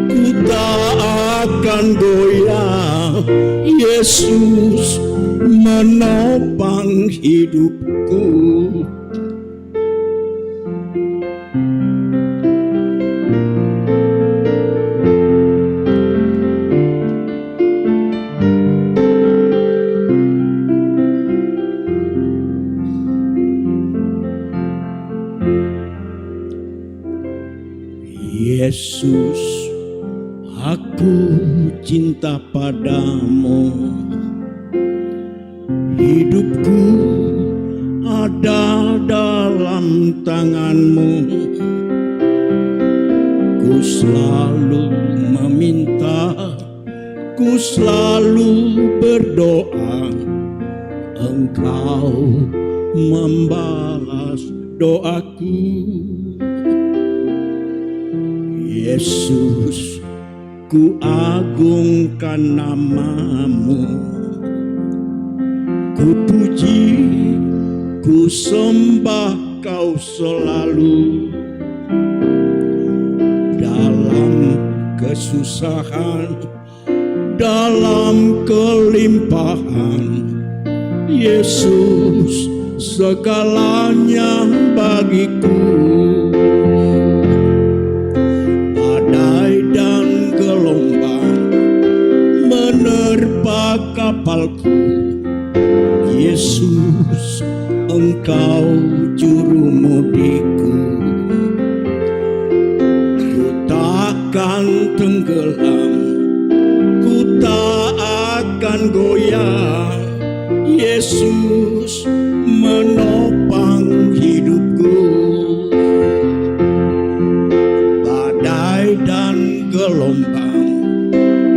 ku tak akan goyah. Yesus menopang hidupku. Yesus, aku cinta padamu. Hidupku ada dalam tanganmu. Ku selalu meminta, ku selalu berdoa. Engkau membalas doaku. Yesus, ku agungkan namamu. Ku puji, ku sembah kau selalu. Dalam kesusahan, dalam kelimpahan. Yesus segalanya bagiku. Badai dan gelombang menerpa kapalku. Yesus, Engkau jurumudiku. Ku takkan tenggelam, ku tak akan goyah. Yesus menopang hidupku. Badai dan gelombang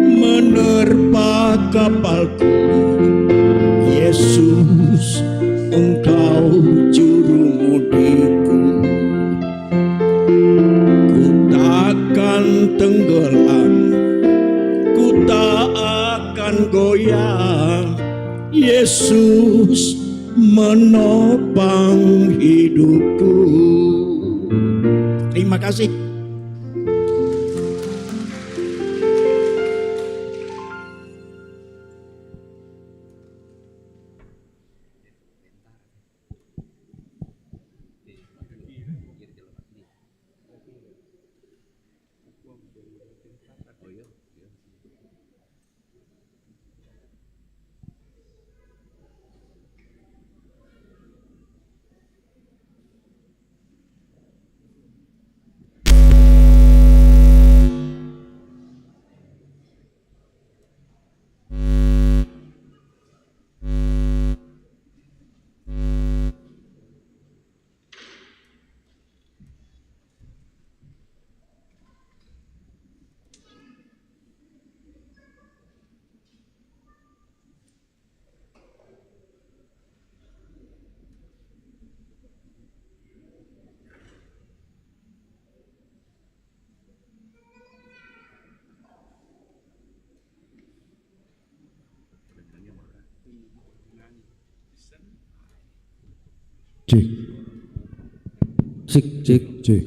menerpa kapalku. Yesus, Engkau jurumudiku. Ku takkan tenggelam, ku tak akan goyah. Yesus menopang hidupku. Terima kasih. Cek, cek, cek, cek.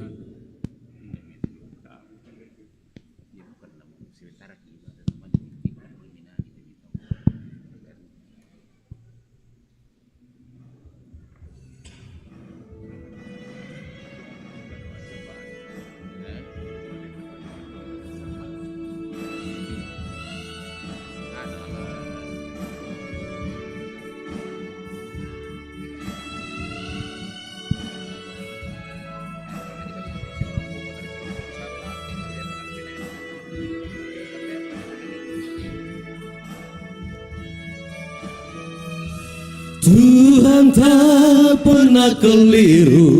Tuhan tak pernah keliru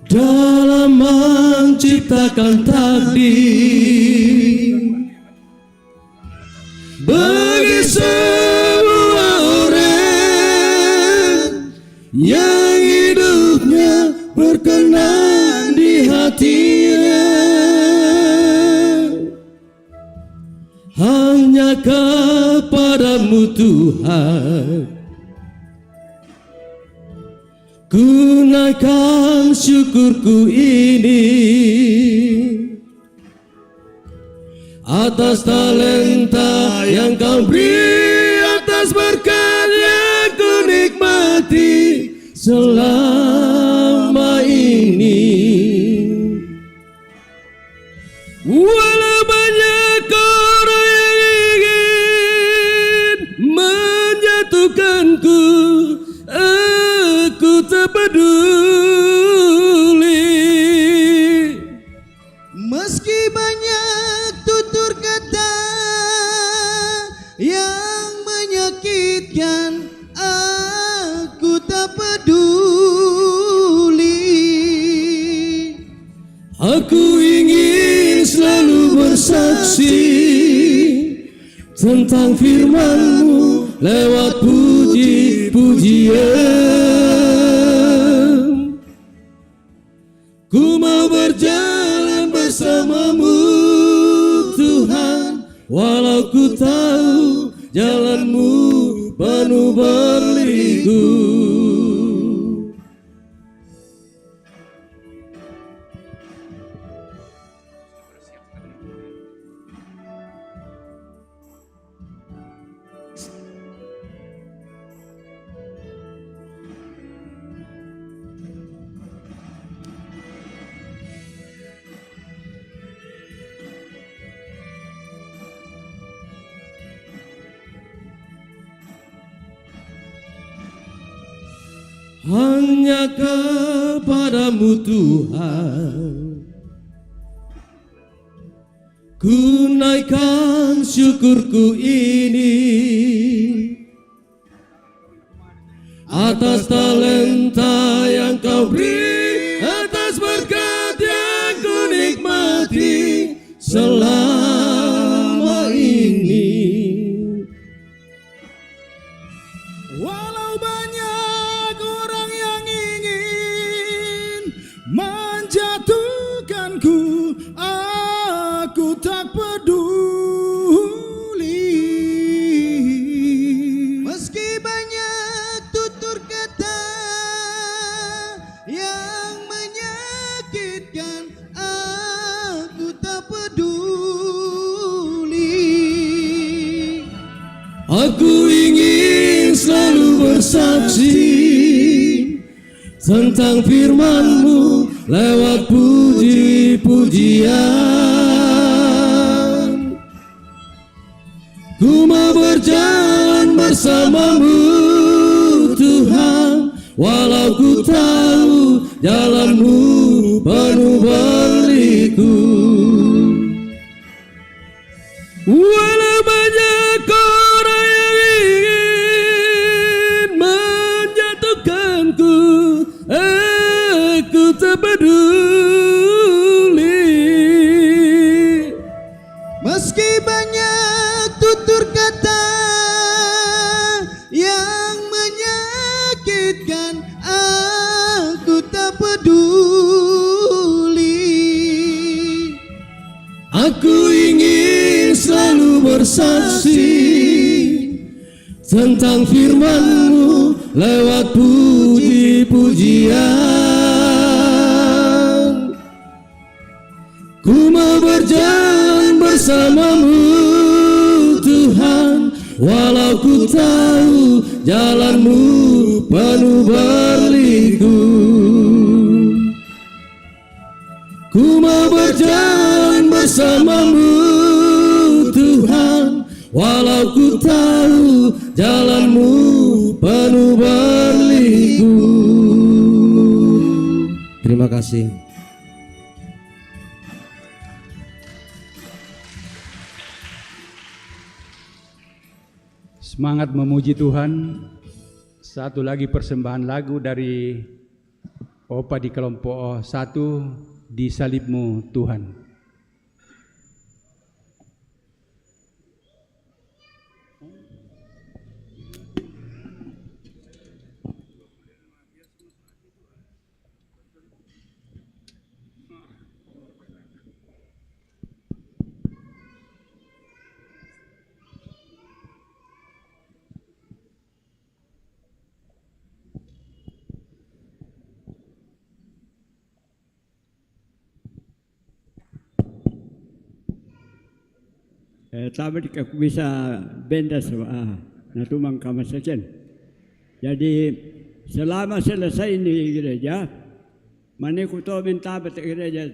dalam menciptakan takdir bagi semua orang yang hidupnya berkenan di hatinya. Hanya kepadamu Tuhan ku naikkan syukurku ini atas talenta yang kau beri, atas berkat yang ku nikmati selama ini. Walau banyak orang yang ingin menjatuhkanku, aku tak peduli. Meski banyak tutur kata yang menyakitkan, aku tak peduli. Aku ingin selalu bersaksi tentang firman-Mu lewat puji-pujian. Ku mau berjalan bersama-Mu Tuhan, walau ku tahu jalan-Mu penuh berliku. Hanya kepadamu Tuhan ku naikkan syukurku ini atas talenta yang kau beri, atas berkat yang ku nikmati selama ini. Walau banyak orang yang ingin menjatuhkanku, aku tak peduli. Meski banyak tutur kata yang menyakitkan, aku tak peduli. Aku ingin selalu bersaksi tentang firman-Mu lewat puji-pujian. Ku mau berjalan bersama-Mu Tuhan, walau ku tahu jalan-Mu penuh berliku. Walau banyak orang yang ingin menjatuhkanku, aku tak peduli. Meski banyak tutur kata yang menyakitkan, aku tak peduli. Aku ingin selalu bersaksi tentang firman-Mu lewat puji-pujian. Ku mau berjalan bersama-Mu Tuhan, walau ku tahu jalan-Mu penuh berliku. Ku mau berjalan bersama-Mu Tuhan, walau ku tahu jalan-Mu penuh berliku. Terima kasih. Semangat memuji Tuhan. Satu lagi persembahan lagu dari Opa di kelompok 1, Di Salibmu Tuhan. Tapi aku bisa benda natumang kamasajan. Jadi selama selesai ini gereja, mana ku tahu minta betul gereja.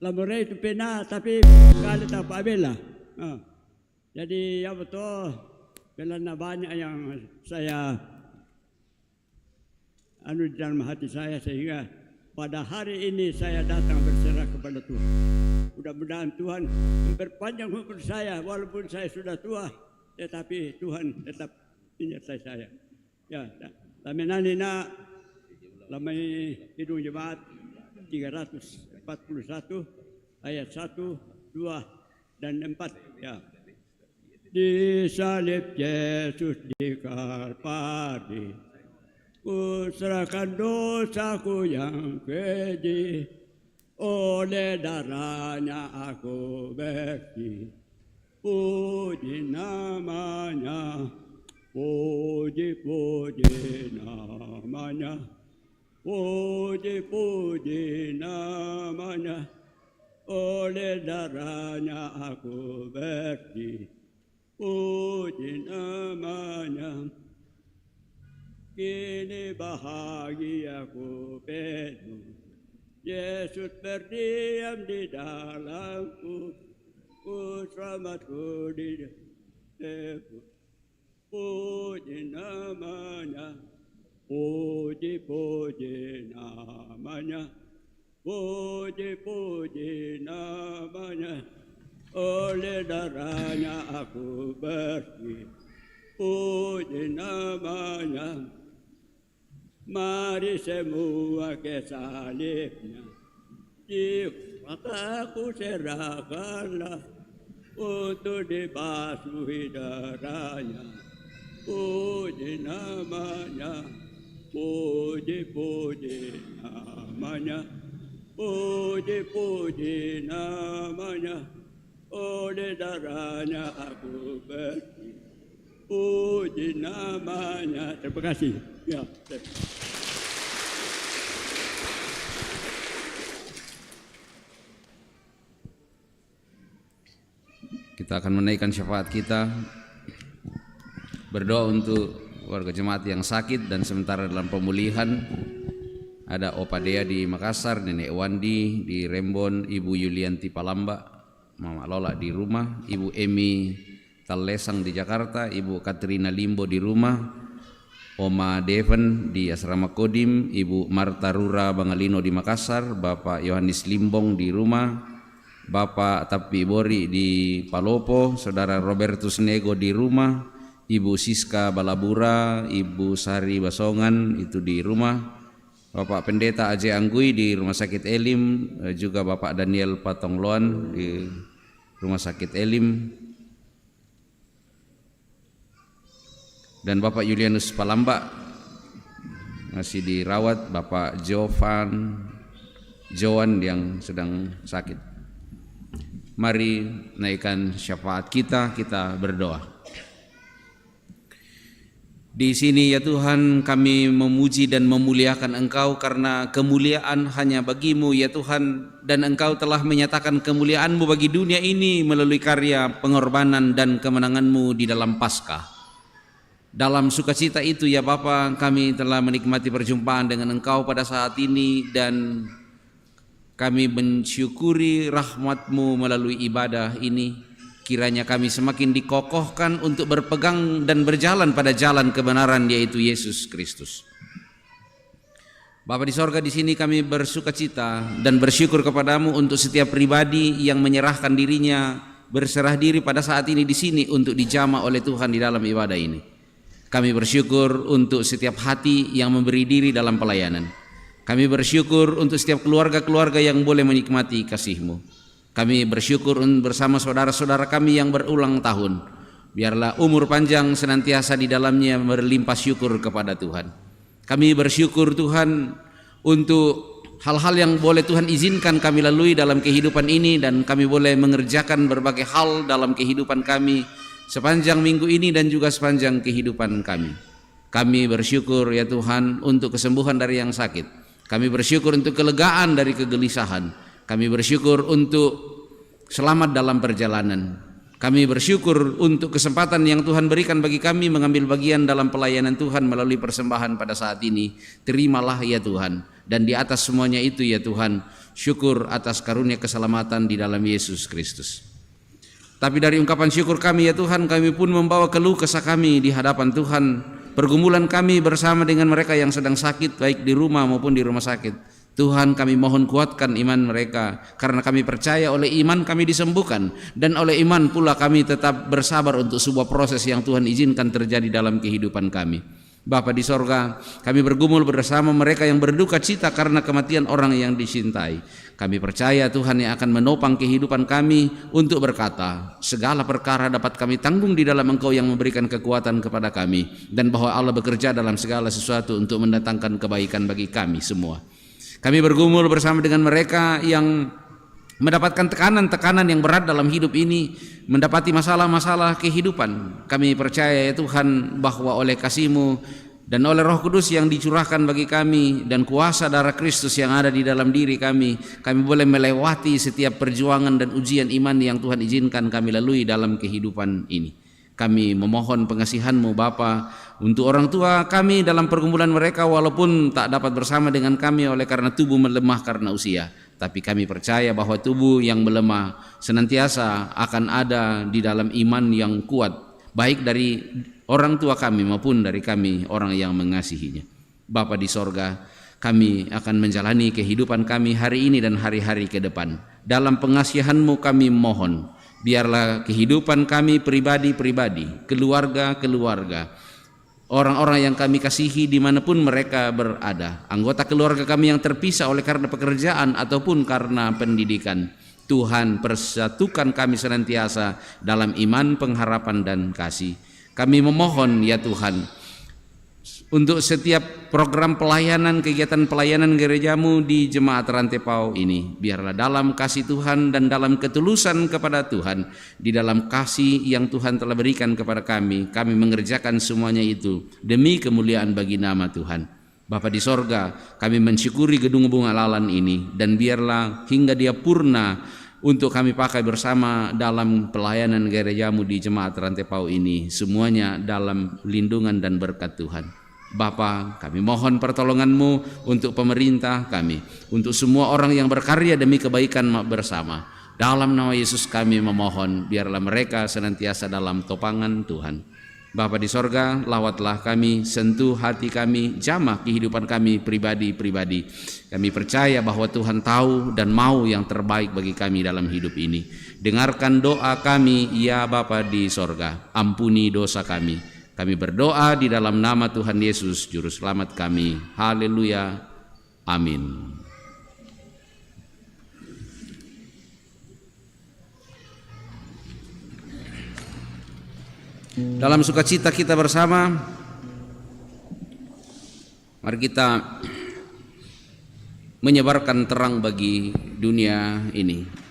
Lamurai itu pena tapi kali tak pabela. Jadi ya betul, belana banyak yang saya anu di dalam hati saya sehingga pada hari ini saya datang berserah kepada Tuhan. Mudah-mudahan Tuhan memperpanjang umur saya walaupun saya sudah tua, tetapi Tuhan tetap menyertai saya. Ya, laminanina lamai hidung jemaat 341 ayat 1, 2 dan 4. Ya. Di salib Yesus di Kalvari, ku serahkan dosaku yang keji, oleh darahnya aku bersih. Puji namanya, puji namanya, puji namanya, oleh darahnya aku bersih. Puji namanya. Kini bahagiaku penuh, Yesus berdiam di dalamku, ku selamatku di dalamku. Puji namanya, puji namanya, puji namanya, oleh darahnya aku bersih. Puji namanya. Mari semua ke salibnya, jiwaku serahkanlah untuk dibasuhi darahnya. Puji namanya, puji namanya, puji namanya, oleh darahnya aku bersih. Puji namanya. Terima kasih. Ya. Kita akan menaikkan syafaat kita, berdoa untuk warga jemaat yang sakit dan sementara dalam pemulihan. Ada Opa Dea di Makassar, Nenek Wandi di Rembon, Ibu Yulianti Palamba, Mama Lola di rumah, Ibu Emi Talesang di Jakarta, Ibu Katrina Limbo di rumah, Oma Deven di Asrama Kodim, Ibu Marta Rura Bangalino di Makassar, Bapak Yohanes Limbong di rumah, Bapak Tapi Bori di Palopo, Saudara Robertus Nego di rumah, Ibu Siska Balabura, Ibu Sari Basongan itu di rumah, Bapak Pendeta Aje Anggui di Rumah Sakit Elim, juga Bapak Daniel Patongloan di Rumah Sakit Elim, dan Bapak Julianus Palamba masih dirawat, Bapak Joan yang sedang sakit. Mari naikkan syafaat kita berdoa. Di sini ya Tuhan, kami memuji dan memuliakan Engkau karena kemuliaan hanya bagimu ya Tuhan, dan Engkau telah menyatakan kemuliaan-Mu bagi dunia ini melalui karya pengorbanan dan kemenangan-Mu di dalam Paskah. Dalam sukacita itu ya Bapa, kami telah menikmati perjumpaan dengan Engkau pada saat ini, dan kami mensyukuri rahmat-Mu melalui ibadah ini. Kiranya kami semakin dikokohkan untuk berpegang dan berjalan pada jalan kebenaran, yaitu Yesus Kristus. Bapa di sorga, di sini kami bersukacita dan bersyukur kepadamu untuk setiap pribadi yang menyerahkan dirinya berserah diri pada saat ini di sini untuk dijamah oleh Tuhan di dalam ibadah ini. Kami bersyukur untuk setiap hati yang memberi diri dalam pelayanan. Kami bersyukur untuk setiap keluarga-keluarga yang boleh menikmati kasih-Mu. Kami bersyukur bersama saudara-saudara kami yang berulang tahun. Biarlah umur panjang senantiasa di dalamnya berlimpah syukur kepada Tuhan. Kami bersyukur Tuhan untuk hal-hal yang boleh Tuhan izinkan kami lalui dalam kehidupan ini, dan kami boleh mengerjakan berbagai hal dalam kehidupan kami sepanjang minggu ini dan juga sepanjang kehidupan kami. Kami bersyukur ya Tuhan untuk kesembuhan dari yang sakit. Kami bersyukur untuk kelegaan dari kegelisahan. Kami bersyukur untuk selamat dalam perjalanan. Kami bersyukur untuk kesempatan yang Tuhan berikan bagi kami mengambil bagian dalam pelayanan Tuhan melalui persembahan pada saat ini. Terimalah ya Tuhan. Dan di atas semuanya itu ya Tuhan, syukur atas karunia keselamatan di dalam Yesus Kristus. Tapi dari ungkapan syukur kami ya Tuhan, kami pun membawa keluh kesah kami di hadapan Tuhan. Pergumulan kami bersama dengan mereka yang sedang sakit, baik di rumah maupun di rumah sakit. Tuhan, kami mohon kuatkan iman mereka, karena kami percaya oleh iman kami disembuhkan, dan oleh iman pula kami tetap bersabar untuk sebuah proses yang Tuhan izinkan terjadi dalam kehidupan kami. Bapa di sorga, kami bergumul bersama mereka yang berduka cita karena kematian orang yang dicintai. Kami percaya Tuhan yang akan menopang kehidupan kami untuk berkata, segala perkara dapat kami tanggung di dalam Engkau yang memberikan kekuatan kepada kami, dan bahwa Allah bekerja dalam segala sesuatu untuk mendatangkan kebaikan bagi kami semua. Kami bergumul bersama dengan mereka yang mendapatkan tekanan-tekanan yang berat dalam hidup ini, mendapati masalah-masalah kehidupan. Kami percaya ya Tuhan bahwa oleh kasih-Mu dan oleh Roh Kudus yang dicurahkan bagi kami dan kuasa darah Kristus yang ada di dalam diri kami boleh melewati setiap perjuangan dan ujian iman yang Tuhan izinkan kami lalui dalam kehidupan ini. Kami memohon pengasihan-Mu Bapa untuk orang tua kami dalam pergumulan mereka, walaupun tak dapat bersama dengan kami oleh karena tubuh melemah karena usia. Tapi kami percaya bahwa tubuh yang melemah senantiasa akan ada di dalam iman yang kuat, baik dari orang tua kami maupun dari kami orang yang mengasihinya. Bapa di sorga, kami akan menjalani kehidupan kami hari ini dan hari-hari ke depan. Dalam pengasihan-Mu kami mohon, biarlah kehidupan kami pribadi-pribadi, keluarga-keluarga, orang-orang yang kami kasihi dimanapun mereka berada, anggota keluarga kami yang terpisah oleh karena pekerjaan ataupun karena pendidikan, Tuhan persatukan kami senantiasa dalam iman, pengharapan dan kasih. Kami memohon ya Tuhan untuk setiap program pelayanan, kegiatan pelayanan gereja-Mu di Jemaat Rantepau ini, biarlah dalam kasih Tuhan dan dalam ketulusan kepada Tuhan, di dalam kasih yang Tuhan telah berikan kepada kami mengerjakan semuanya itu demi kemuliaan bagi nama Tuhan. Bapa di sorga, kami mensyukuri gedung bunga lalan ini, dan biarlah hingga dia purna untuk kami pakai bersama dalam pelayanan gereja-Mu di Jemaat Rantepau ini, semuanya dalam lindungan dan berkat Tuhan. Bapa, kami mohon pertolongan-Mu untuk pemerintah kami, untuk semua orang yang berkarya demi kebaikan bersama. Dalam nama Yesus kami memohon, biarlah mereka senantiasa dalam topangan Tuhan. Bapa di sorga, lawatlah kami, sentuh hati kami, jamah kehidupan kami pribadi-pribadi. Kami percaya bahwa Tuhan tahu dan mau yang terbaik bagi kami dalam hidup ini. Dengarkan doa kami, ya Bapa di sorga, ampuni dosa kami. Kami berdoa di dalam nama Tuhan Yesus, Juru Selamat kami. Haleluya. Amin. Dalam sukacita kita bersama, mari kita menyebarkan terang bagi dunia ini.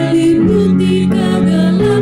Diliputi kegelapan.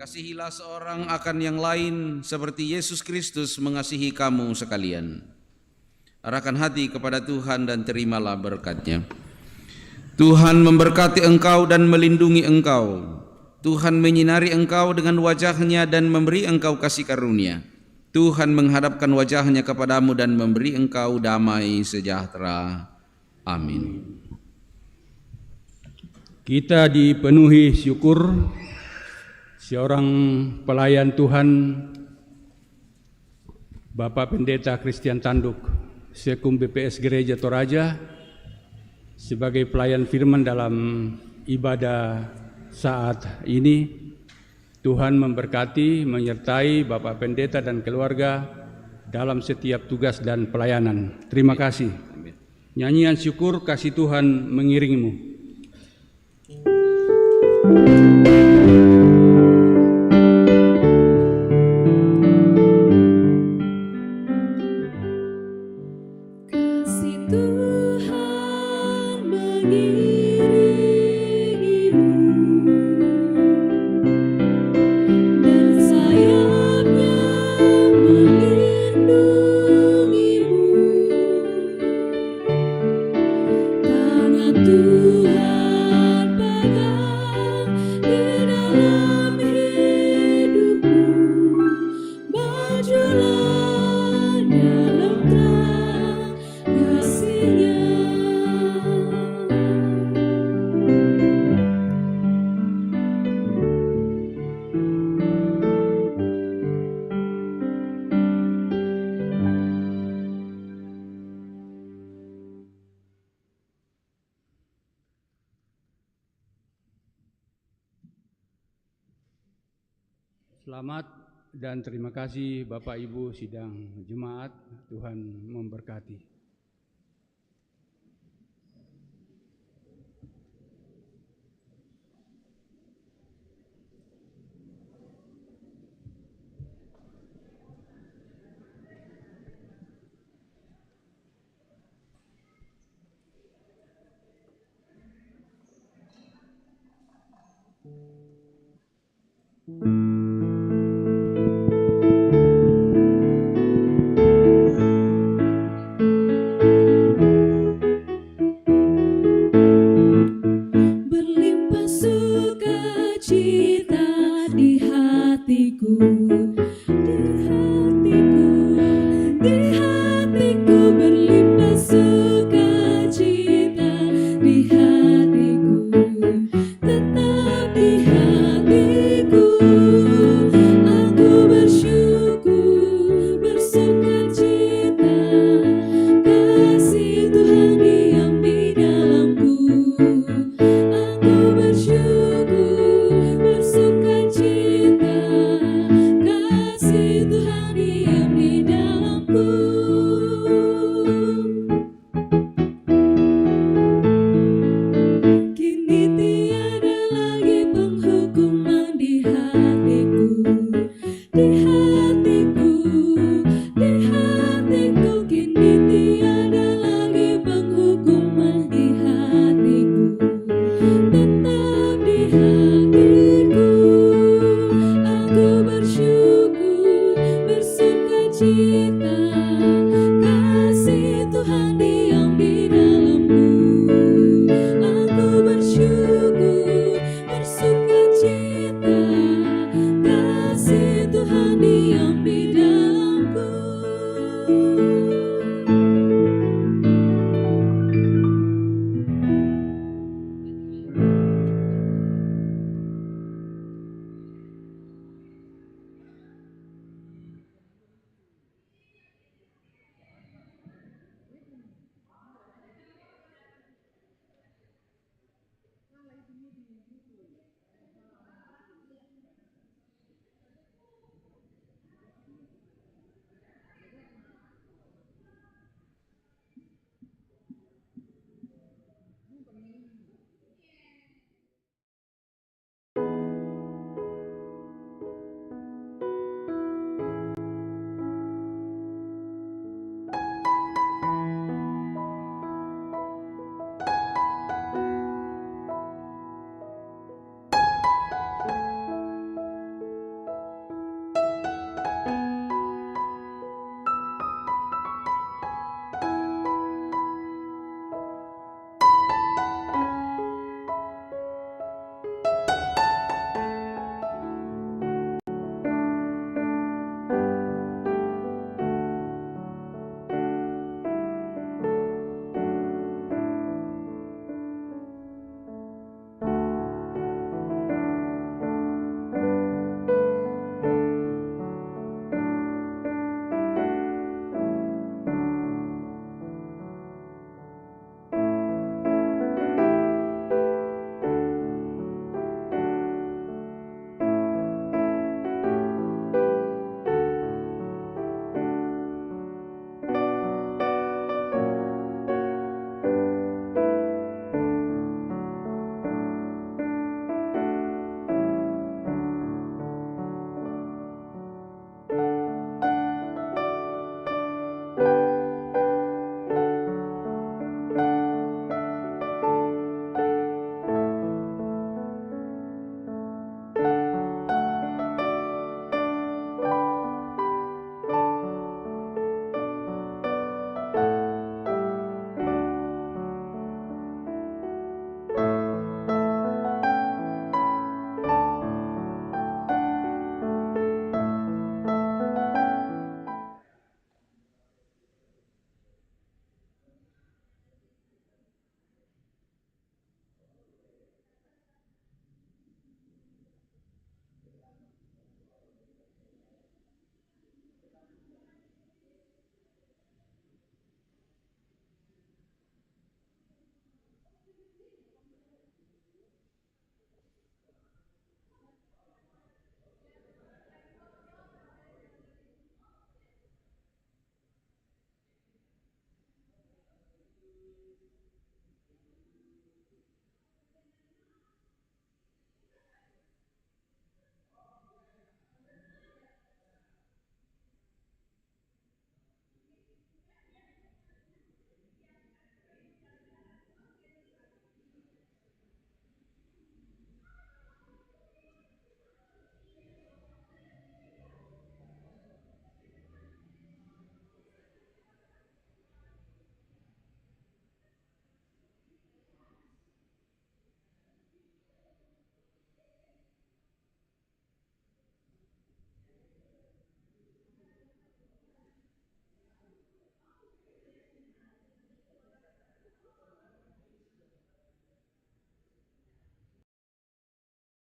Kasihilah seorang akan yang lain seperti Yesus Kristus mengasihi kamu sekalian. Arahkan hati kepada Tuhan dan terimalah berkat-Nya. Tuhan memberkati engkau dan melindungi engkau. Tuhan menyinari engkau dengan wajah-Nya dan memberi engkau kasih karunia. Tuhan menghadapkan wajah-Nya kepadamu dan memberi engkau damai sejahtera. Amin. Kita dipenuhi syukur seorang pelayan Tuhan, Bapak Pendeta Christian Tanduk, Sekum BPS Gereja Toraja, sebagai pelayan firman dalam ibadah saat ini. Tuhan memberkati, menyertai Bapak Pendeta dan keluarga dalam setiap tugas dan pelayanan. Terima kasih. Nyanyian syukur kasih Tuhan mengiringimu. Kasih Tuhan mengiringimu dan sayap-Nya melindungimu. Tangan Tuhan pegang di dalam hidupmu. Majulah dalam terang kasih-Nya. Selamat dan terima kasih Bapak Ibu sidang jemaat. Tuhan memberkati.